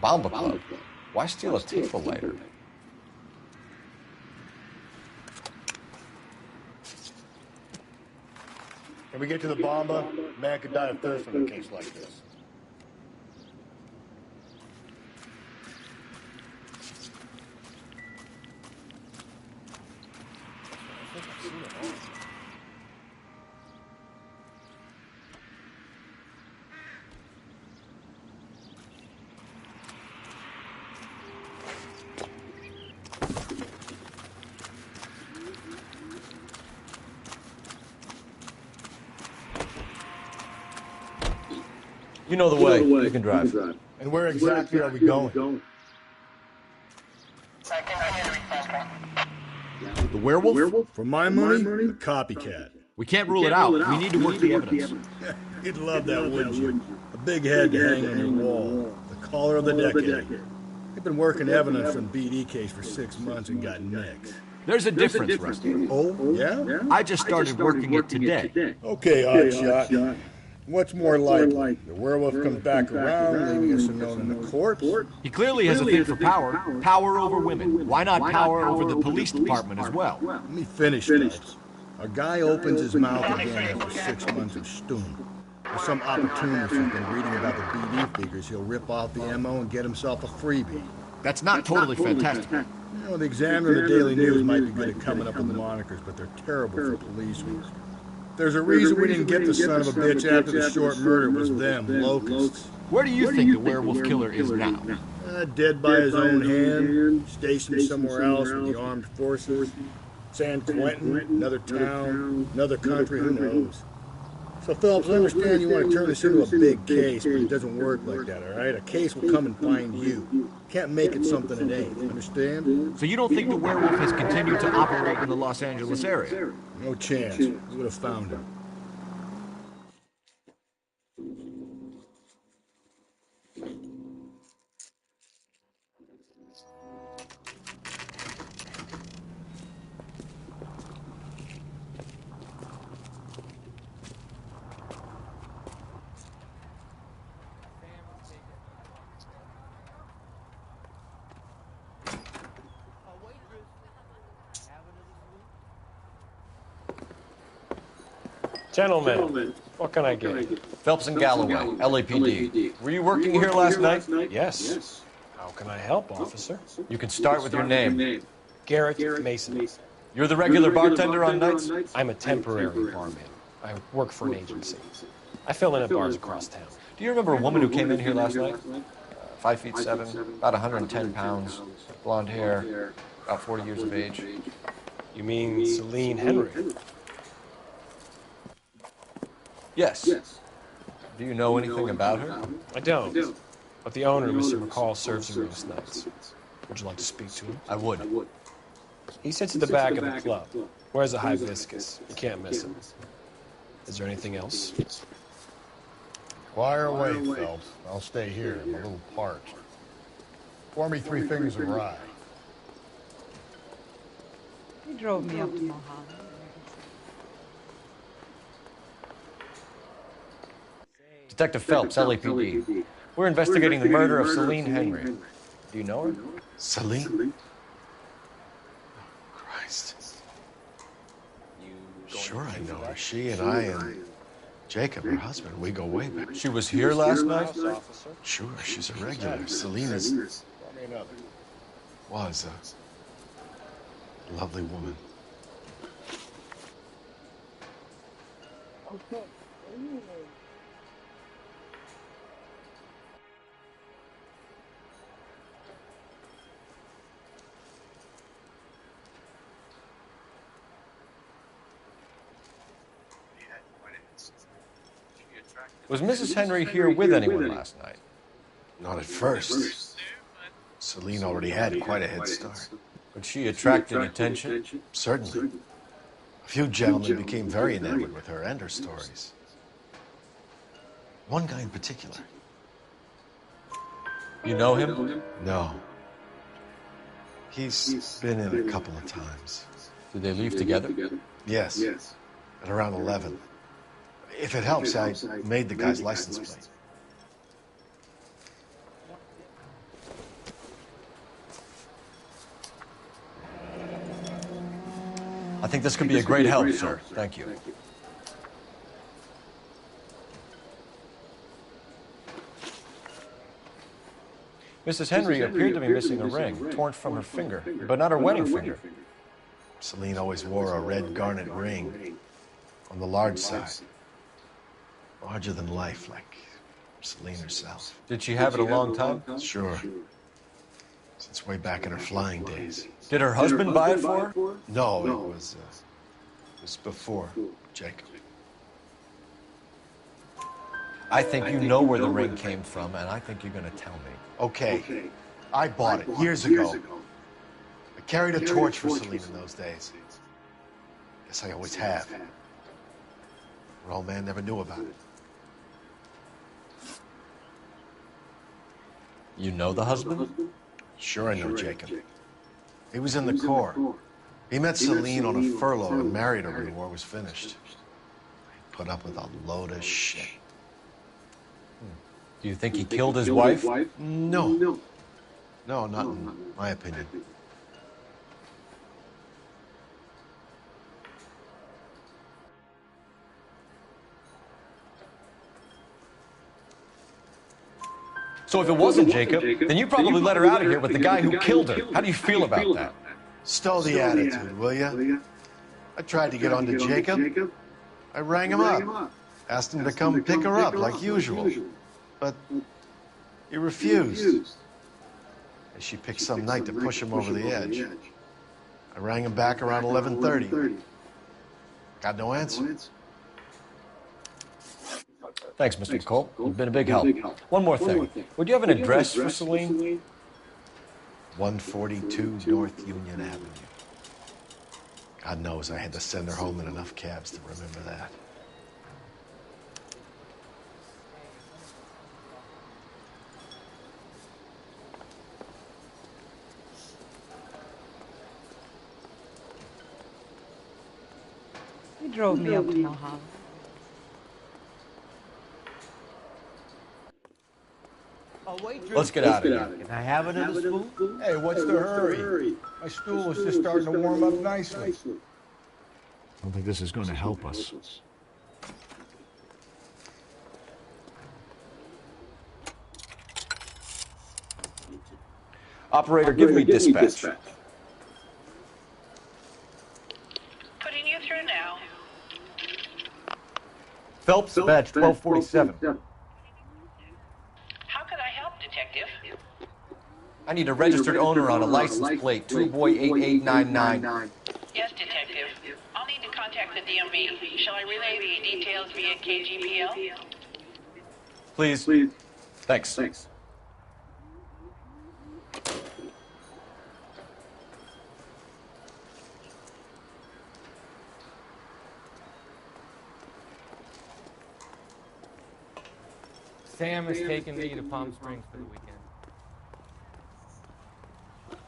Bomba Club? Why steal a table lighter? Can we get to the Bomba? Man could die of thirst from a case like this. You know the way. You can drive. And where exactly are we going? The werewolf? For my money, a copycat. We can't rule it out. We need to work the evidence. You'd love that, wouldn't you? A big head to hang on your wall. The caller of the decade. We've been working evidence from BD case for 6 months and got nicks. There's a difference, Rusty. Oh, yeah? I just started working it today. Okay, Oddshot. What's more likely? The werewolf comes back around, leaving us a note in the corpse? He clearly has a thing for power. Power over women. Why not power over the police department as well? Let me finish this. A guy opens his mouth again after 6 months of stewing. There's some opportunist who's been reading about the BD figures. He'll rip off the MO and get himself a freebie. That's not totally fantastic. You know, the Examiner and the Daily News might be good at coming up with the monikers, but they're terrible for police work. There's a reason we didn't get the son of a bitch after the short murder. It was them, locusts. Where do you think the werewolf killer is now? Dead by his own hand, stationed somewhere else with the armed forces. San Quentin, another town, another country, who knows? So, Phillips, I understand you want to turn this into a big case, but it doesn't work like that, all right? A case will come and find you. Can't make it something it ain't, understand? So you don't think the werewolf has continued to operate in the Los Angeles area? No chance. We would have found him. Gentlemen, what can I get you? Phelps and Galloway, LAPD. Were you working here last night? Yes. How can I help, officer? You can start with your name. Garrett Mason. You're the regular bartender on nights? I'm a temporary barman. I work for an agency. I fill in at bars across town. Do you remember a woman who came in here last night? 5'7", about 110 pounds, blonde hair, about 40 years of age. You mean Celine Henry? Yes. Do you know anything about her? I don't. But the owner, Mr. McCall, serves her most nights. Would you like to speak to him? I would. He sits at the back of the club. Wears a hibiscus. You can't miss him. Is there anything else? Fire away, Phelps. I'll stay here. I'm a little parched. Pour me 3 fingers of rye. He drove me up to Mulholland. Detective Phelps, LAPD. We're investigating the murder of Celine Henry. Do you know her? Celine? Oh, Christ. Sure I know her. She and I and Jacob, her husband, we go way back. She was here last night? Sure, she's a regular. Celine was a lovely woman. Okay. Was Mrs. Henry here with anyone last night? Not at first. Celine already had quite a head start. But she attracted attention? Certainly. A few gentlemen became very enamored with her and her stories. One guy in particular. You know him? No. He's been in a couple of times. Did they leave together? Yes. At around 11. If it helps, I made the guy's license plate. I think this could be a great help, sir. Thank you. Mrs. Henry appeared to be missing a ring, torn from her finger, but not her wedding finger. Celine always wore a red garnet ring on the large side. Larger than life, like Celine herself. Did she have it a long time? Sure. Since way back in her flying days. Did her husband buy it for her? No, it was before Jacob. I think you know where the ring came from, and I think you're going to tell me. Okay, I bought it years ago. I carried a torch for Celine in those days. Guess I always have. Her old man never knew about it. You know the husband? Sure, I know Jacob. He was in the Corps. He met Celine on a furlough and married her when the war was finished. He put up with a load of shit. Do you think he killed his wife? No. No, not in my opinion. So if it wasn't Jacob, then you probably let her out of here with the guy who killed her. How do you feel about that? Stow the attitude, will ya? I tried to get onto Jacob. I rang him up. Asked him to come pick her up like usual. But he refused. And she picked some night to push him over the edge. I rang him back around 11:30. Got no answer. Thanks, Mr. Cole. You've been a big help. One more thing. Would you have an address for Celine? 142 North Union Avenue. God knows I had to send her home in enough cabs to remember that. He drove me up to Mulholland. Let's get out of here. Can I have another spoon? Hey, what's the hurry? My stool is just starting to warm up nicely. I don't think this is going to help us. Operator, give me dispatch. Putting you through now. Phelps, badge 1247. How could I help, Detective? I need a registered owner on a license plate, 2boy8899. Yes, Detective. I'll need to contact the DMV. Shall I relay the details via KGPL? Please. Thanks. Sam has taken me to Palm Springs for the weekend.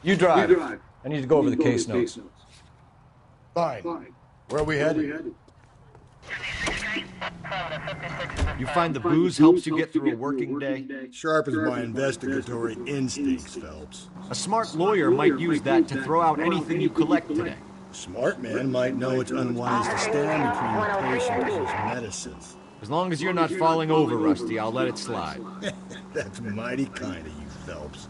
You drive. I need to go over the case notes. Fine. Where are we headed? You find the booze helps you get through a working day? Sharpens my investigatory instincts, Phelps. A smart lawyer might use that to throw out anything you collect today. A smart man might know it's unwise to stand between the patient and his medicine. As long as you're not falling over, Rusty, I'll let it slide. That's mighty kind of you, Phelps.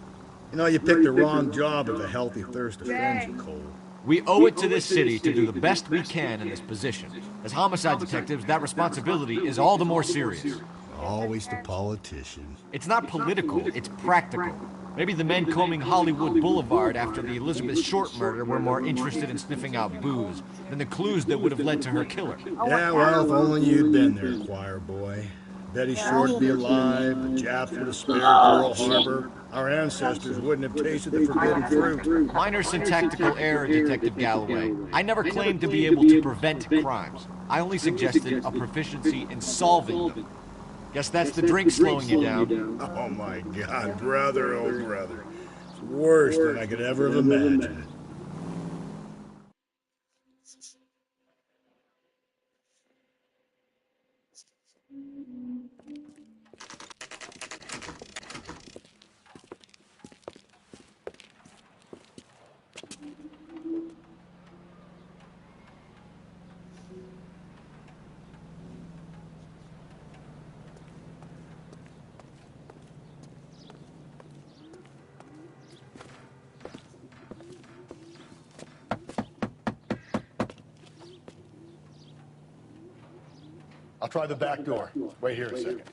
You know, you picked the wrong job of a healthy thirst offender, Cole. We owe it to this city to do the best we can in this position. As homicide detectives, that responsibility is all the more serious. Always the politician. It's not political, it's practical. Maybe the men combing Hollywood Boulevard after the Elizabeth Short murder were more interested in sniffing out booze than the clues that would have led to her killer. Yeah, well, if only you'd been there, choir boy. Betty Short'd be alive, the Japs would have spared Pearl Harbor. Our ancestors wouldn't have tasted the forbidden fruit. Minor syntactical error, Detective Galloway. I never claimed to be able to prevent crimes. I only suggested a proficiency in solving them. Guess that's the drink slowing you down. Oh my God, brother, oh brother. It's worse than I could ever have imagined. I'll try the back door. Wait here a second.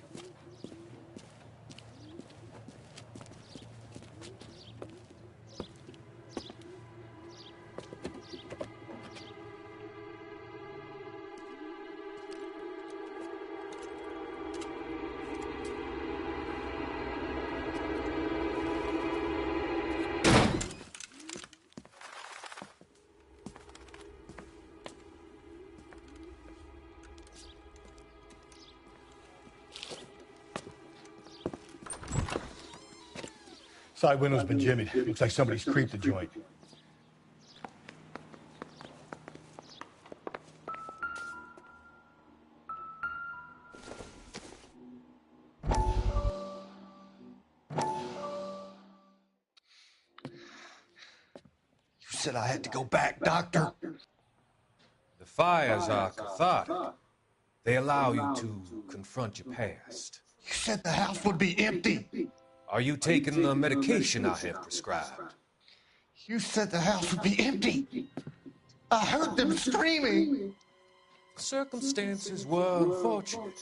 Side window's been jimmied. Looks like somebody's creeped the joint. You said I had to go back, Doctor. The fires are cathartic. They allow you to confront your past. You said the house would be empty. Are you taking the medication I have prescribed? You said the house would be empty. I heard them screaming. Circumstances were unfortunate.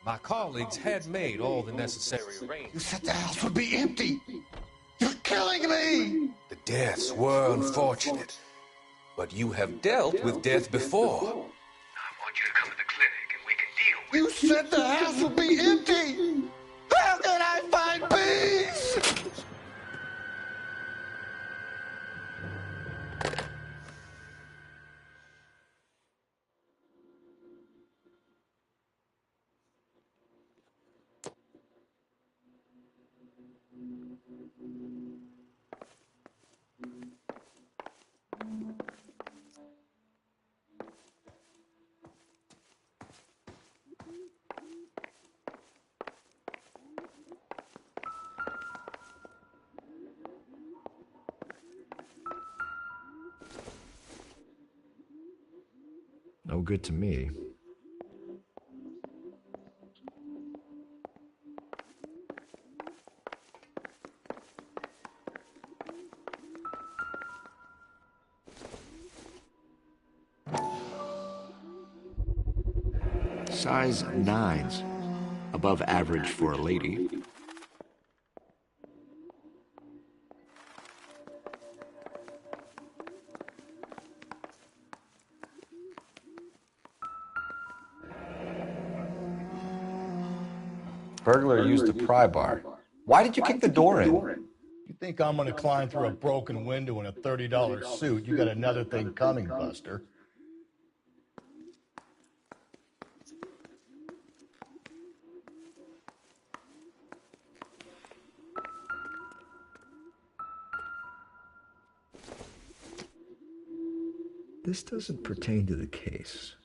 My colleagues had made all the necessary arrangements. You said the house would be empty. You're killing me. The deaths were unfortunate, but you have dealt with death before. I want you to come to the clinic and we can deal with You said the house would be empty. How can I find peace? No good to me. Size 9s. Above average for a lady. Burglar used a pry bar. Why did you kick the door in? You think I'm gonna climb through a broken window in a $30 suit? You got another thing coming, Buster. This doesn't pertain to the case.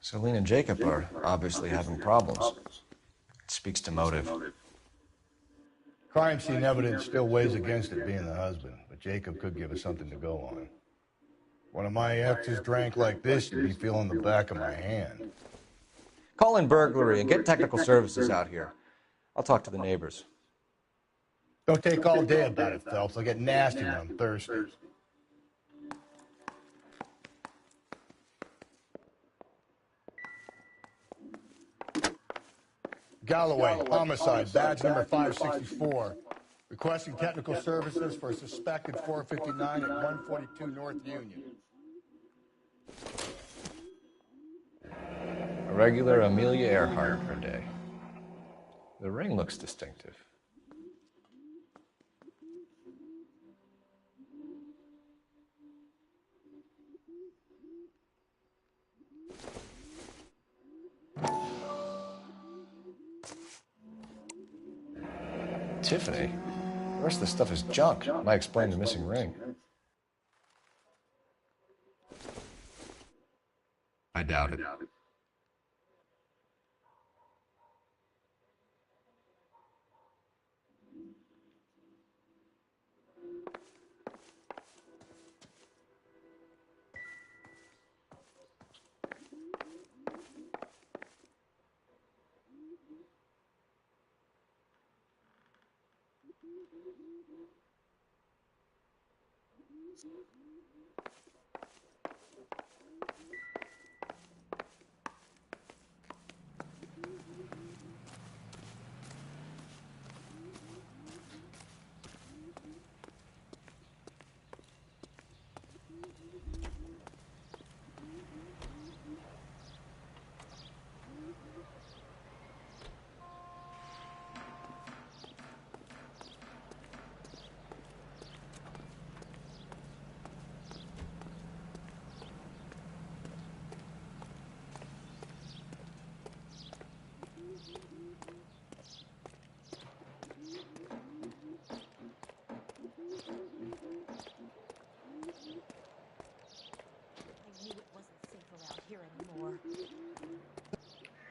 Celine and Jacob are obviously having problems. It speaks to motive. Crime scene evidence still weighs against it being the husband, but Jacob could give us something to go on. One of my exes drank like this, you'd be feeling the back of my hand. Call in burglary and get technical services out here. I'll talk to the neighbors. Don't take all day about it, Phelps. I'll get nasty when I'm thirsty. Galloway, homicide, badge number 564. Requesting technical services for a suspected 459 at 142 North Union. A regular Amelia Earhart per day. The ring looks distinctive. Tiffany? The rest of the stuff is junk. Might explain the missing ring. I doubt it.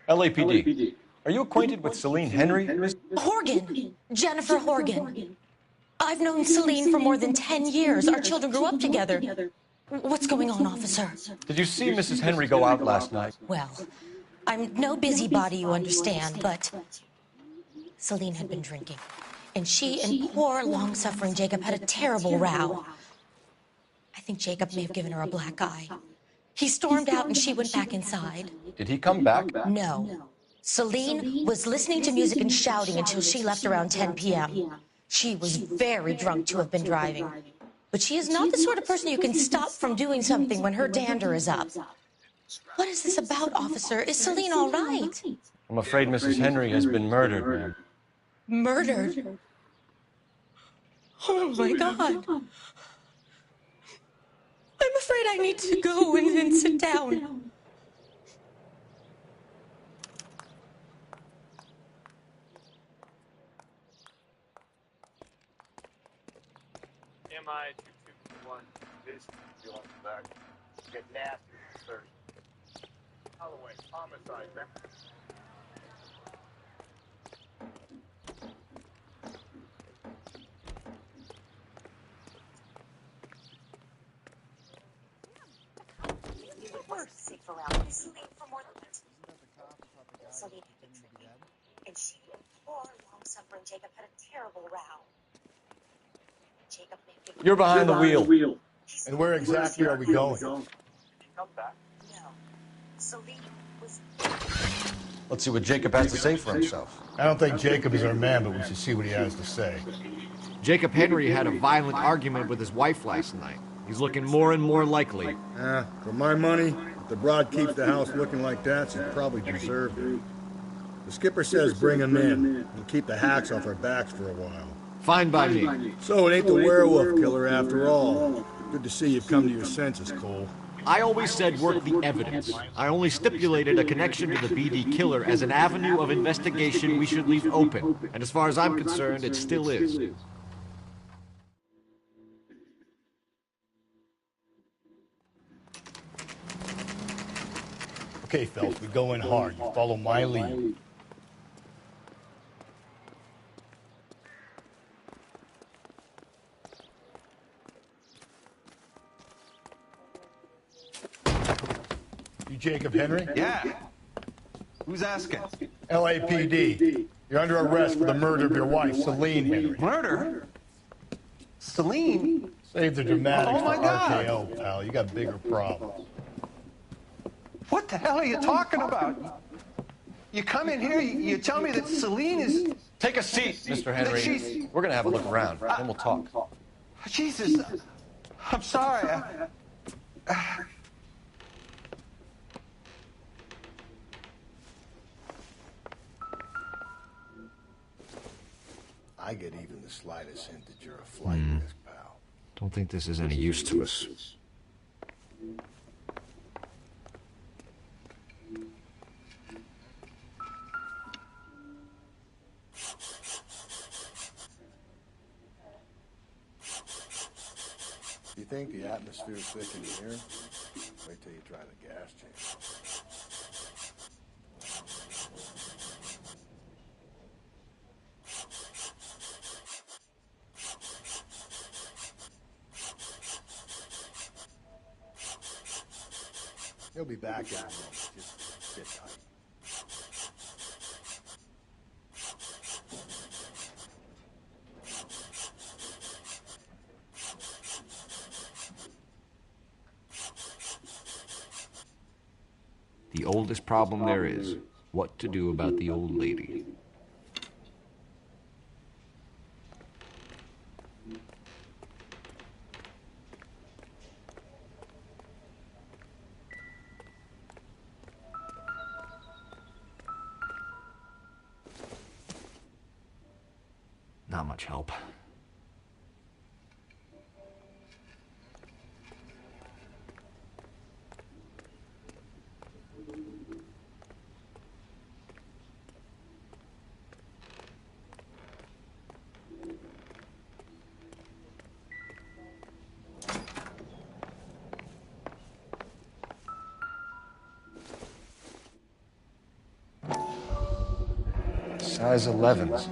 LAPD. Are you acquainted with Celine Henry, Miss? Horgan. Jennifer Horgan. I've known Celine for more than 10 years. Our children grew up together. What's going on, officer? Did you see Mrs. Henry go out last night? Well, I'm no busybody, you understand, but Celine had been drinking. And she and poor, long-suffering Jacob had a terrible row. I think Jacob may have given her a black eye. He stormed out and she went back inside. Did he come back? No. Celine was listening to music and shouting until she left around 10 p.m. She was very drunk to have been driving. But she is not the sort of person you can stop from doing something when her dander is up. What is this about, officer? Is Celine all right? I'm afraid Mrs. Henry has been murdered, ma'am. Murdered? Oh, my God. I'm afraid I need to go and sit down. MI 221, this is on the back. Get nasty, sir. Holloway, homicide, man. Safe around Celine for more than Celine had been drinking, and she and poor, long-suffering Jacob had a terrible row. Jacob may have given You're behind the wheel. And where exactly are we going? Come back. No. Celine was... Let's see what Jacob has to say for himself. I don't think Jacob is our man, but we should see what he has to say. Jacob Henry had a violent argument with his wife last night. He's looking more and more likely. For my money, if the broad keeps the house looking like that, she probably deserved it. The skipper says bring him in. We'll keep the hacks off our backs for a while. Fine by me. So it ain't the werewolf killer after all. Good to see you've come to your senses, Cole. I always said work the evidence. I only stipulated a connection to the BD killer as an avenue of investigation we should leave open. And as far as I'm concerned, it still is. Okay, Phelps, we go in hard. You follow my lead. You Jacob Henry? Yeah. Who's asking? LAPD. You're under arrest for the murder of your wife, Celine Henry. Murder? Celine? Save the dramatics Oh, my for God. RKO, pal. You got bigger problems. What the hell are you talking about? You come in here, you tell me that Celine is... Take a seat, Mr. Henry. We're going to have a look around, then we'll talk. Jesus, I'm sorry. I get even the slightest hint that you're a flight risk, pal. Don't think this is any use to us. You think the atmosphere's thick in here? Wait till you try the gas chamber. He'll be back in a moment. Just sit tight. The oldest problem there is, what to do about the old lady. Not much help. Size 11s.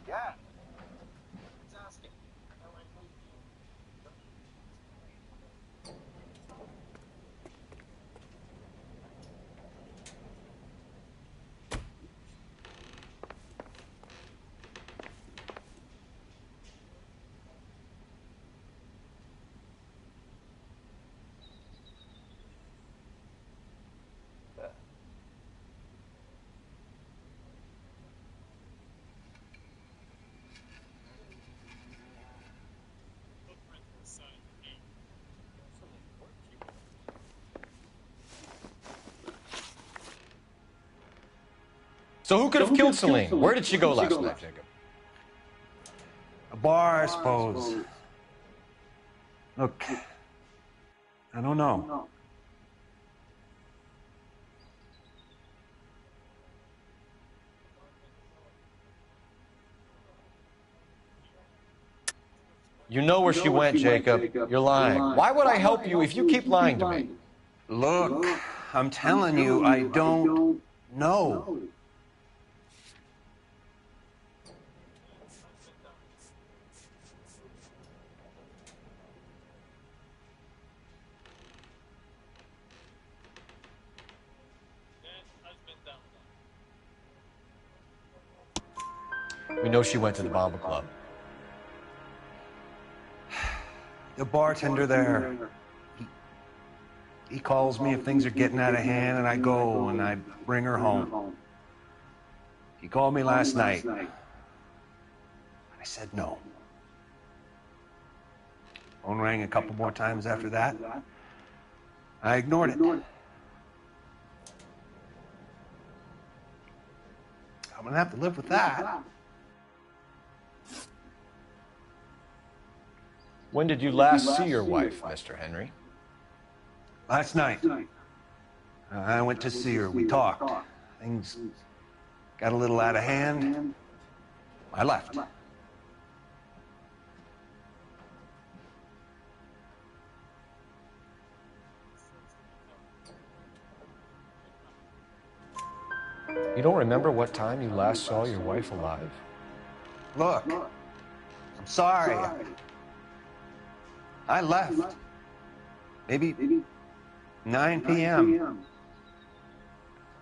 Yeah. So who could have killed Celine? Where did she go last night, Jacob? A bar, I suppose. Look, I don't know. You know where she went, Jacob. You're lying. Why would I help you if you keep lying to me? Look, I'm telling you, I don't know. We know she went to the Bomber Club. The bartender there, he calls me if things are getting out of hand, and I go and I bring her home. He called me last night. I said no. Phone rang a couple more times after that. I ignored it. I'm gonna have to live with that. When did you last see your wife, Mr. Henry? Last night. I went to see her. We talked. Things got a little out of hand. I left. You don't remember what time you last saw your wife alive? Look, I'm sorry. I left. Maybe 9 p.m.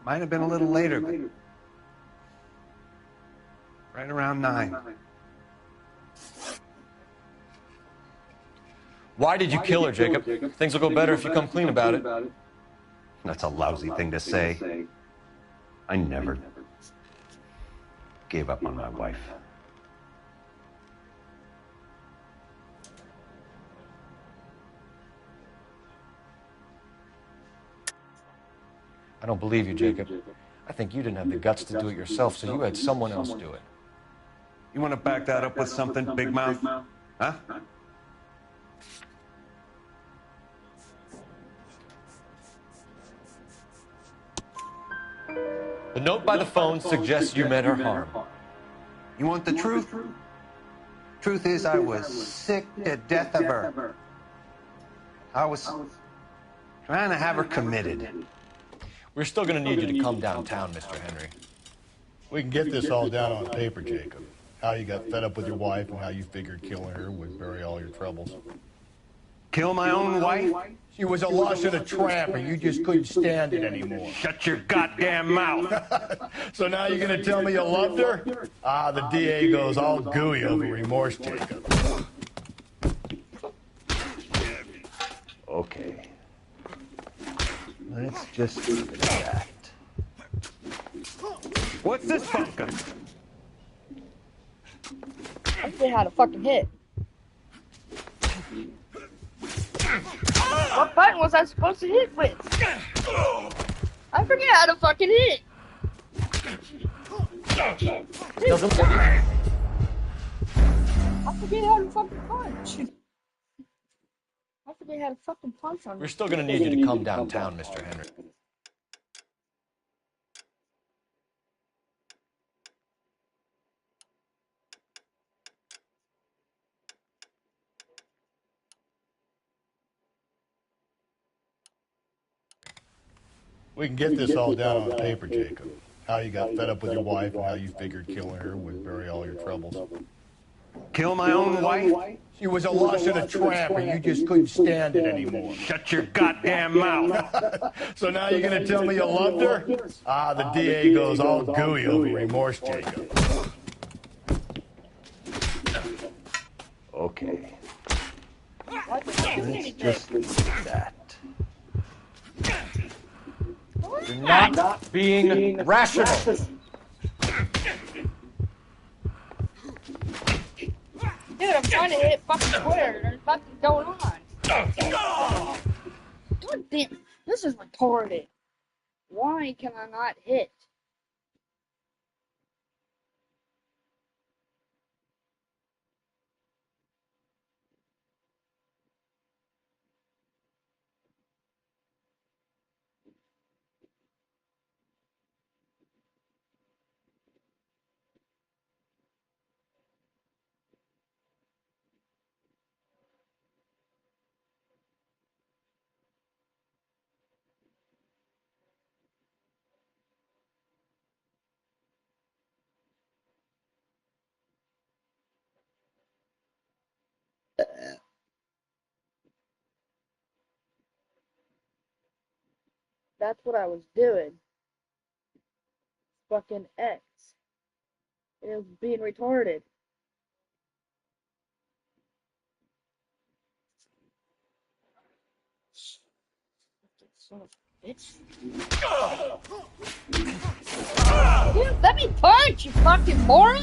Might have been a little later, but right around 9. Why did you kill her, Jacob? Things will go better if you come clean about it. That's a lousy thing to say. I never gave up on my wife. I don't believe you, Jacob. I think you didn't have the guts to do it yourself, so you had someone else do it. You want to back that up with something, Big Mouth? Huh? The note by the phone suggests you meant her harm. You want the truth? Truth is, I was sick to death of her. I was trying to have her committed. We're still going to need you to come downtown, Mr. Henry. We can get this all down on paper, Jacob. How you got fed up with your wife and how you figured killing her would bury all your troubles. Kill my own wife? She was a lush and a tramp, and you just couldn't stand it anymore. Shut your goddamn mouth. So now you're going to tell me you loved her? Ah, the DA goes all gooey over remorse, Jacob. Okay. Let's just leave it at that. What's this bunker? I forget how to fucking hit. What button was I supposed to hit with? I forget how to fucking hit. Doesn't work. I forget how to fucking punch. I forget how to fucking punch on. We're still going to need you to come downtown, Mr. Henry. We can get this all down on paper, Jacob. How you got fed up with your wife and how you figured killing her would bury all your troubles. Kill my own wife? She was a lush and a tramp, and you just couldn't stand it anymore. Shut your goddamn mouth. So now you're going to tell me you loved her? Ah, the DA goes all gooey over remorse, Jacob. Okay. Let's just leave it at that. You're not being rational. Dude, I'm trying to hit fucking Twitter. There's nothing going on. God damn, this is retarded. Why can I not hit? That's what I was doing. Fucking X. It was being retarded. Son of a bitch. Dude, let me punch, you fucking moron!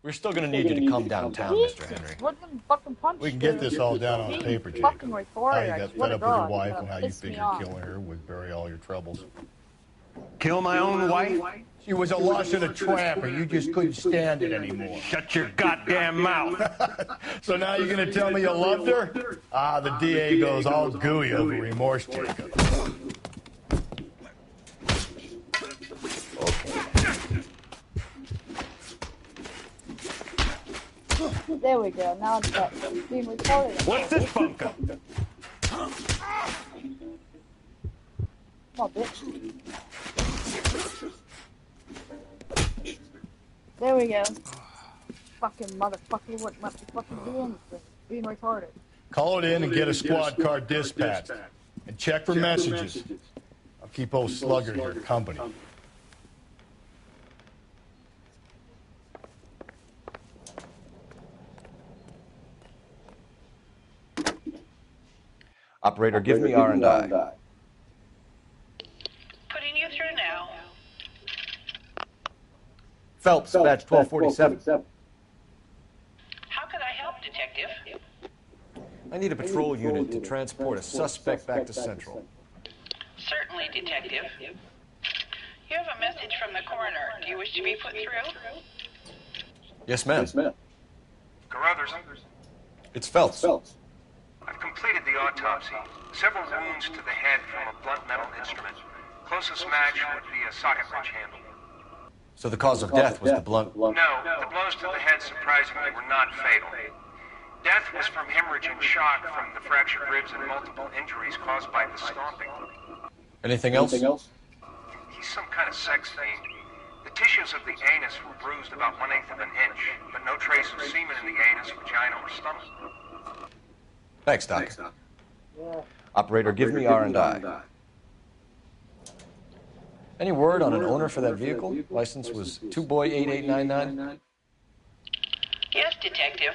We're still going to need you to come downtown, Mr. Henry. What the fucking punch? We can get this all down on paper, Jacob. Fucking How retarded. you I got swear fed to up with your God, wife you're and how gonna you piss me figured off. killing her would bury all your troubles. Kill my own wife? She was a lush and a tramp, and you just couldn't stand it anymore. Shut your goddamn mouth. So now you're going to tell me you loved her? Ah, the DA goes all gooey over remorse, Jacob. There we go. Now it's being retarded. What's this bunker? Come on, bitch. There we go. Fucking motherfucker wouldn't let me fucking do anything. Being retarded. Call it in and get a squad car dispatched. And check for messages. I'll keep old Slugger here company. Operator, give me R&I. Putting you through now. Phelps, badge 1247. How can I help, Detective? I need a patrol unit to transport a suspect back to Central. Certainly, Detective. You have a message from the coroner. Do you wish to be put through? Yes, ma'am. Carruthers, It's Phelps. I've completed the autopsy. Several wounds to the head from a blunt metal instrument. Closest match would be a socket wrench handle. So the cause of death was the blunt... No, the blows to the head surprisingly were not fatal. Death was from hemorrhage and shock from the fractured ribs and multiple injuries caused by the stomping. Anything else? He's some kind of sex fiend. The tissues of the anus were bruised about 1/8 of an inch, but no trace of semen in the anus, vagina, or stomach. Thanks, Doc. Operator, give me R&I. Any word on an owner for that vehicle? License was 2boy8899. Yes, Detective.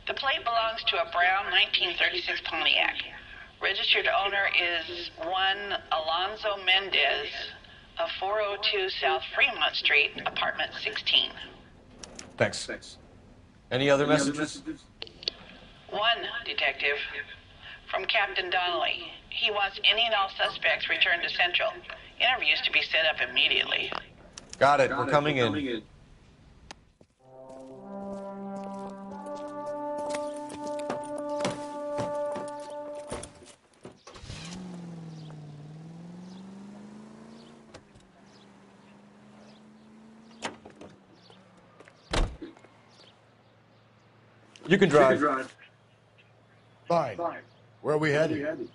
The plate belongs to a brown 1936 Pontiac. Registered owner is one Alonzo Mendez of 402 South Fremont Street, apartment 16. Thanks. Any other messages? One, Detective. From Captain Donnelly. He wants any and all suspects returned to Central. Interviews to be set up immediately. Got it. We're coming in. You can drive. Fine. Where are we headed?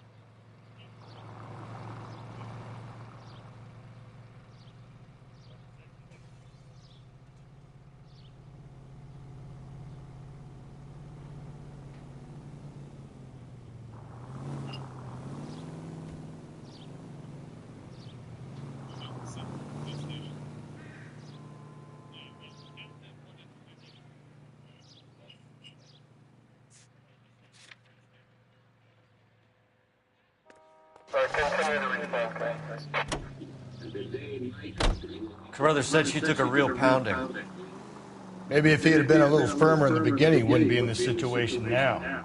Carruthers said she took a real pounding. Maybe if he had been a little firmer in the beginning, he wouldn't be in this situation now.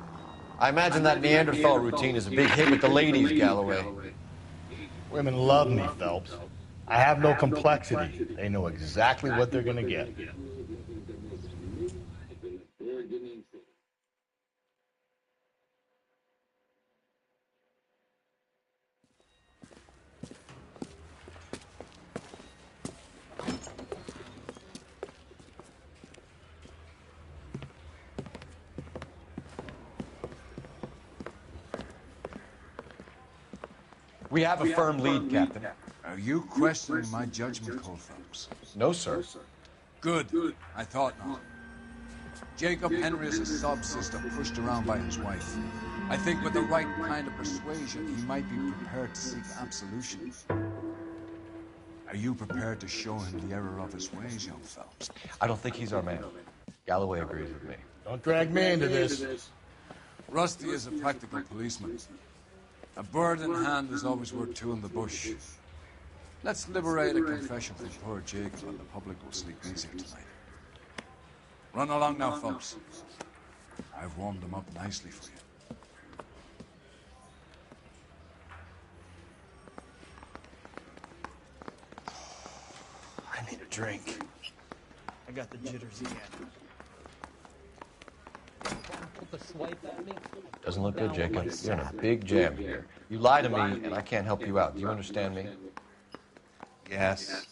I imagine that Neanderthal routine is a big hit with the ladies, Galloway. Women love me, Phelps. I have no complexity. They know exactly what they're going to get. We have a firm lead, Captain. Are you questioning my judgment call, Phelps? No, sir. Good. I thought not. Jacob Henry is a sub-sister pushed around by his wife. I think with the right kind of persuasion, he might be prepared to seek absolution. Are you prepared to show him the error of his ways, young Phelps? I don't think he's our man. Galloway agrees with me. Don't drag me into this. Rusty is a practical policeman. A bird in hand is always worth two in the bush. Let's liberate a confession from poor Jacob, and the public will sleep easier tonight. Run along now, Phelps. I've warmed them up nicely for you. I need a drink. I got the jitters again. Doesn't look good, Jacob. You're in a big jam here. You lie to me, and I can't help you out. Do you understand me? Yes.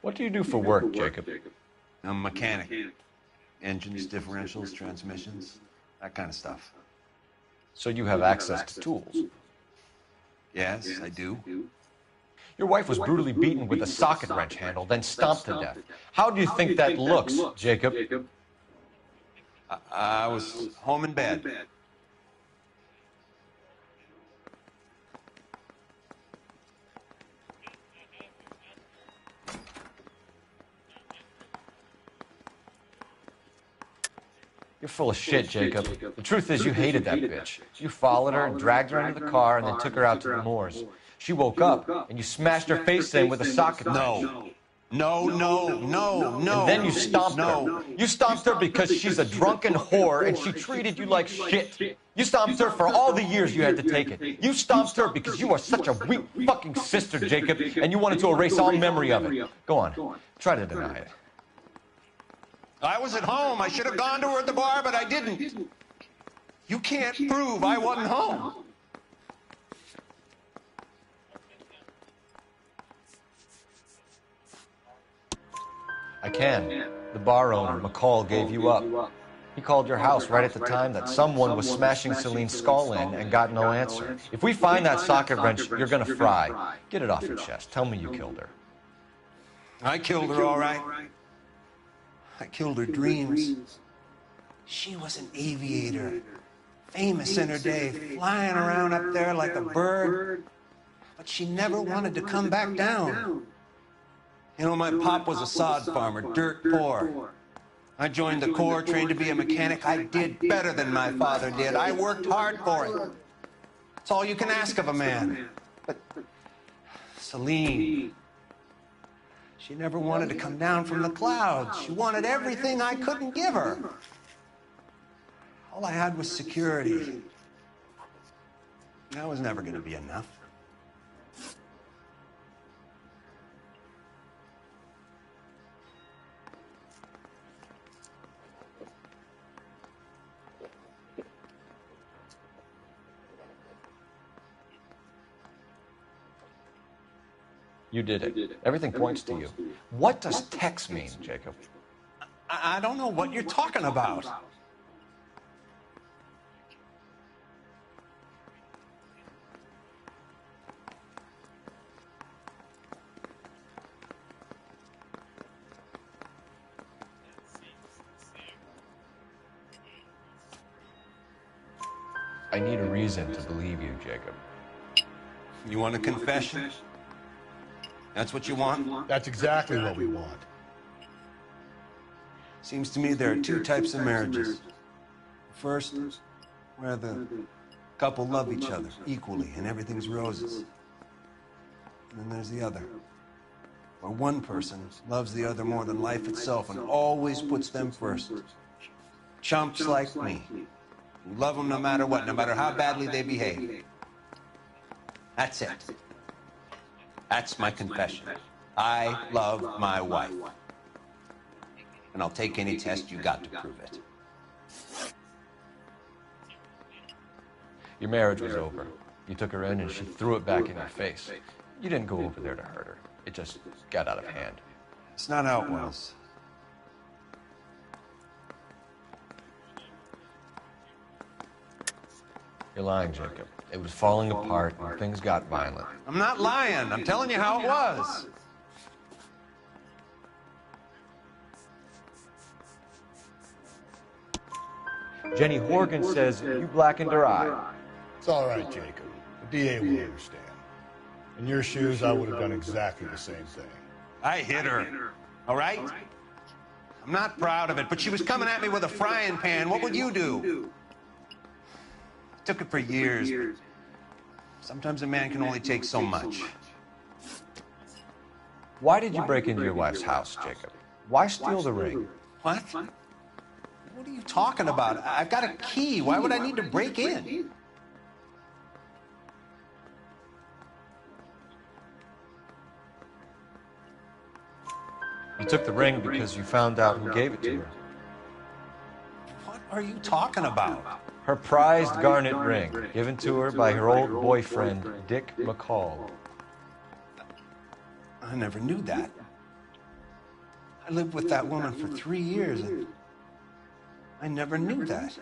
What do you do for work, Jacob? I'm a mechanic. Engines, differentials, transmissions, that kind of stuff. So you have access to tools? Yes, I do. Your wife was brutally beaten with a socket wrench handle, then stomped to death. How do you think that looks, Jacob? I was home in bed. You're full of shit, Jacob. The truth is you hated that bitch. You followed her and dragged her into the car and then took her out to the moors. She woke up and you smashed her face in with a socket wrench. No. And then you stomped her. You stomped her because she's a drunken whore and she treated you like shit. You stomped her for all the years you had to take it. You stomped her because you are such a weak fucking sister, Jacob, and you wanted to erase all memory of it. Go on. Try to deny it. I was at home. I should have gone to her at the bar, but I didn't. You can't prove I wasn't home. I can. The bar owner, McCall, gave you up. He called your house right at the time that someone was smashing Celine's skull in and got no answer. If we find that socket wrench, you're gonna fry. Get it off your chest. Tell me you killed her. I killed her, all right. I killed her dreams. She was an aviator, famous in her day, flying around up there like a bird, but she never wanted to come back down. You know, my pop was a sod farmer, dirt poor. I joined the Corps, trained to be a mechanic. I did better than my father did. I worked hard for it. That's all you can ask of a man. But Celine, she never wanted to come down from the clouds. She wanted everything I couldn't give her. All I had was security. That was never going to be enough. You did it. Everything points to you. What does Tex mean, Jacob? I don't know what you're talking about. I need a reason to believe you, Jacob. You want a confession? That's what you want? That's exactly what we want. Seems to me there are two types of marriages. First, where the couple love each other equally and everything's roses. And then there's the other, where one person loves the other more than life itself and always puts them first. Chumps like me, who love them no matter what, no matter how badly they behave. That's it. That's my confession. I love my wife. And I'll take any test you got to prove it. Your marriage was over. You took her in and she threw it back in your face. You didn't go over there to hurt her. It just got out of hand. It's not how it was. You're lying, Jacob. It was falling apart and things got violent. I'm not lying. I'm telling you how it was. Jenny Horgan says you blackened her eye. It's all right, Jacob. The DA will understand. In your shoes, I would have done exactly the same thing. I hit her. All right? I'm not proud of it, but she was coming at me with a frying pan. What would you do? I took it for years. Sometimes a man can only take so much. Why did you break into your wife's house, Jacob? Why steal the ring? What? What are you talking about? I've got a key. Why would I need to break in? You took the ring because you found out who gave it to her. What are you talking about? Her prized garnet ring, given to her by her old boyfriend, Dick McCall. I never knew that. I lived with that woman for 3 years, and I never knew that.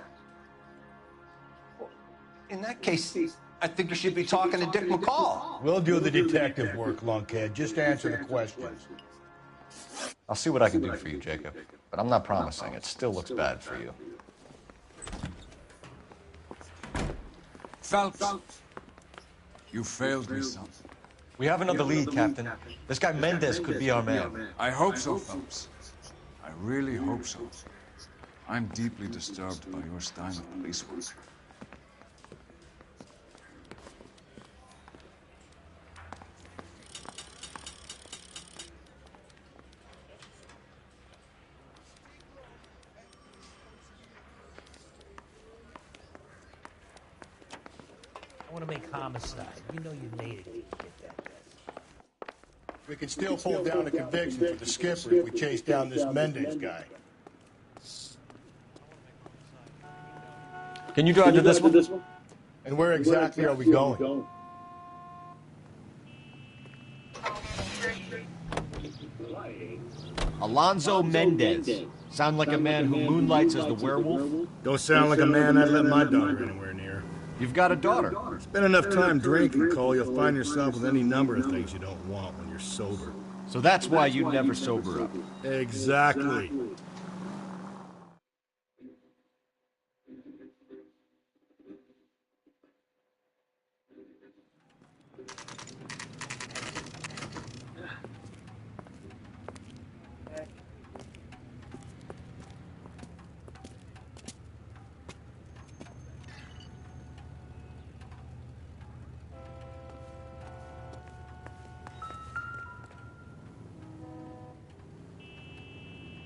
In that case, I think you should be talking to Dick McCall. We'll do the detective work, lunkhead. Just answer the questions. I'll see what I can do for you, Jacob. But I'm not promising. It still looks bad for you. Phelps, you failed me, son. We have another lead, Captain. This guy Mendez could be our man. I hope so, Phelps. I really hope so. I'm deeply disturbed by your style of police work. I want to make homicide. You know you made it if you get that bad. We can still pull down a conviction for the skipper if we chase down this Mendez guy. Can you drive to this one? And where exactly are we going? Alonzo Mendez. Sound like a man who moonlights as the werewolf? Don't sound like a man I'd let my daughter anywhere near. You've got a daughter. Spend enough time drinking, Cole, you'll find yourself with any number of things you don't want when you're sober. So that's why you never sober up. Exactly.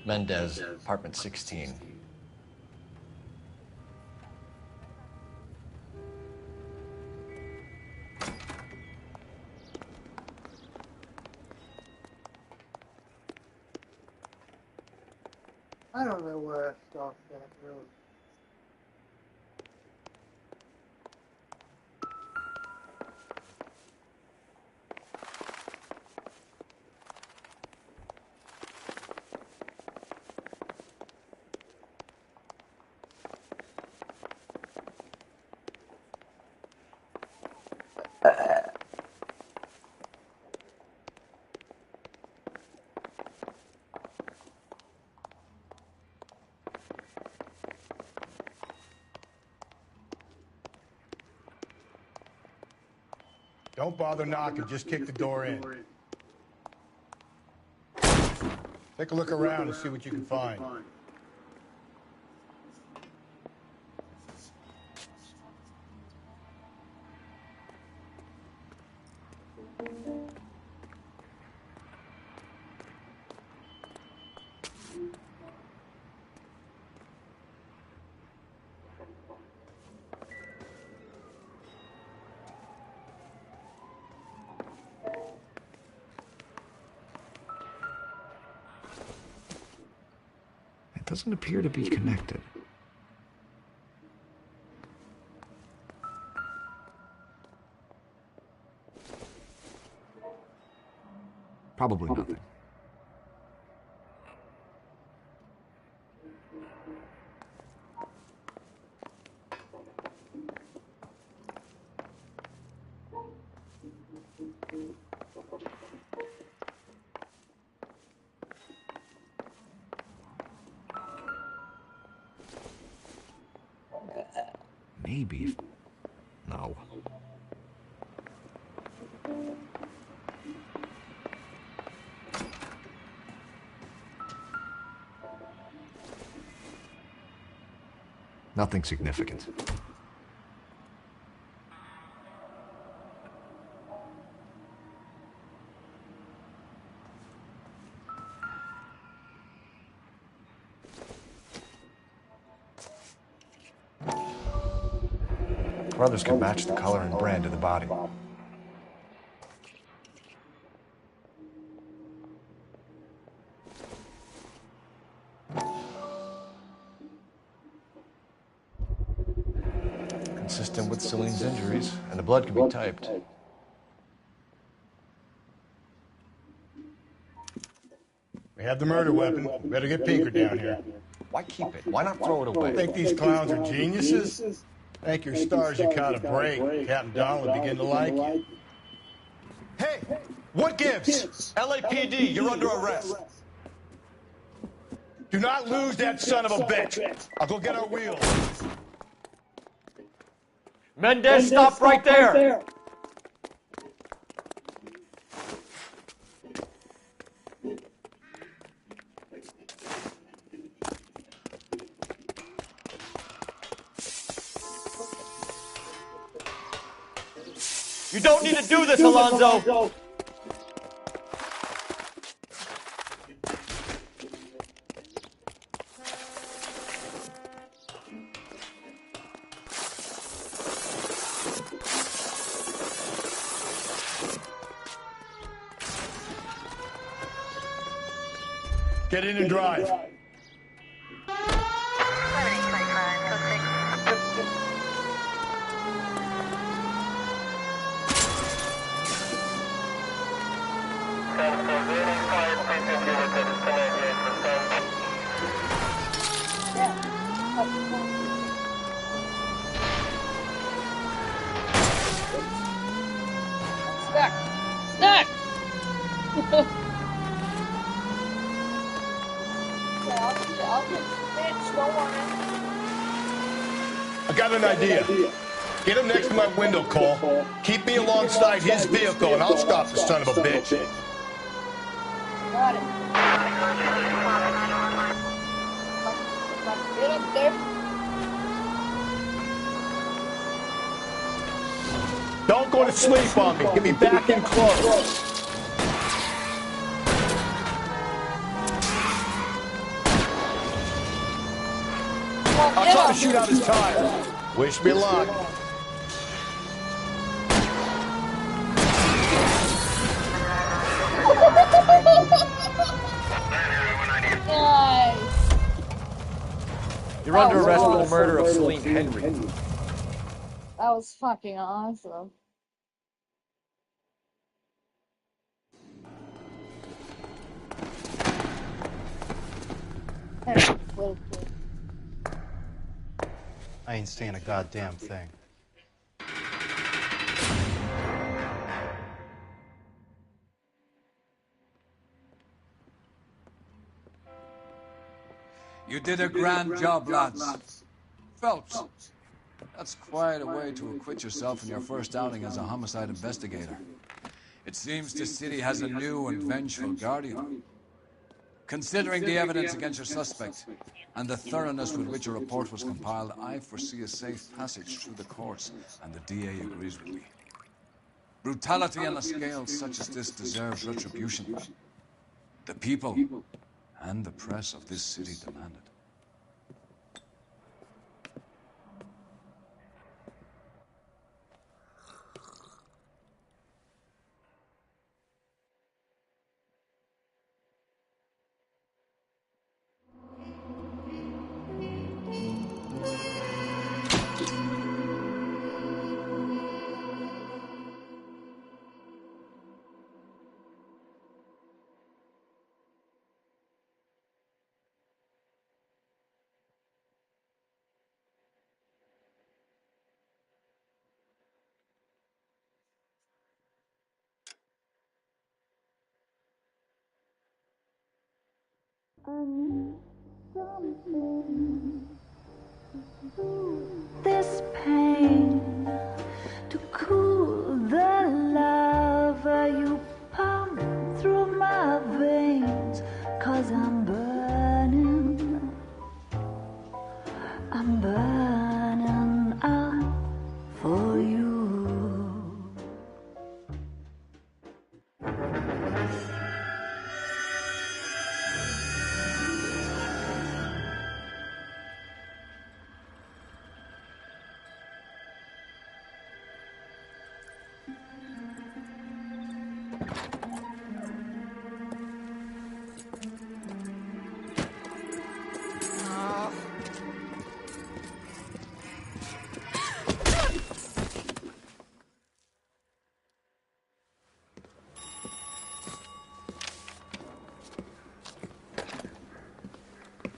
Mendez, apartment 16. I don't know where I stopped that really. Don't bother knocking, just kick the door in. Take a look around and see what you can find. It doesn't appear to be connected. Probably nothing. Maybe. No. Nothing significant. Brothers could match the color and brand of the body. Consistent with Celine's injuries, and the blood can be typed. We have the murder weapon. We better get Pinker down here. Why keep it? Why not throw it away? Think these clowns are geniuses? Thank your stars you caught a break. Captain Donald will begin to like you. Hey! What gives? LAPD, you're under arrest. Do not lose that son of a bitch. I'll go get our wheels. Mendez, stop right there! You don't need to do this, Alonzo! Get in and drive. Very quiet, please, if you look at the Stuck. Stuck! Yeah, I'll get bitch, don't worry. I got an idea. Get him next to my window, Cole. Keep me alongside his vehicle, and I'll stop the son of a bitch. Got it. Get up there. Don't go to sleep on me. Get me back in close. I'll try to shoot out his tire. Wish me luck. Nice. You're under arrest for the murder of Celine Henry. That was fucking awesome. I ain't saying a goddamn thing. You did a grand job, lads. Phelps, that's quite a way to acquit yourself in your first outing as a homicide investigator. It seems the city has a new and vengeful guardian. Considering the evidence against your suspect and the thoroughness with which a report was compiled, I foresee a safe passage through the courts, and the DA agrees with me. Brutality on a scale such as this deserves retribution. The people and the press of this city demand it. This pain to cool the lava you pump through my veins, 'cause I'm burning out for you.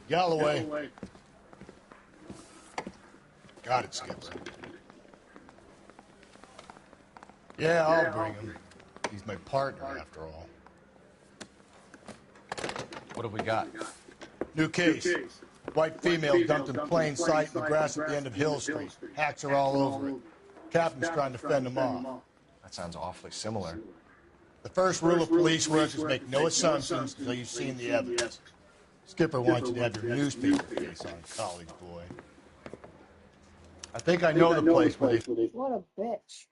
Galloway. Got it, Skipper. Yeah, I'll bring him. He's my partner, after all. What have we got? New case. White female dumped in plain sight in the grass at the end of Hill Street. Hacks are all over it. Captain's trying to fend them off. That sounds awfully similar. The first rule of police work is make no assumptions until you've seen the evidence. Skipper wants you to have your newspaper case on, college boy. I think I know the place where they... What a bitch.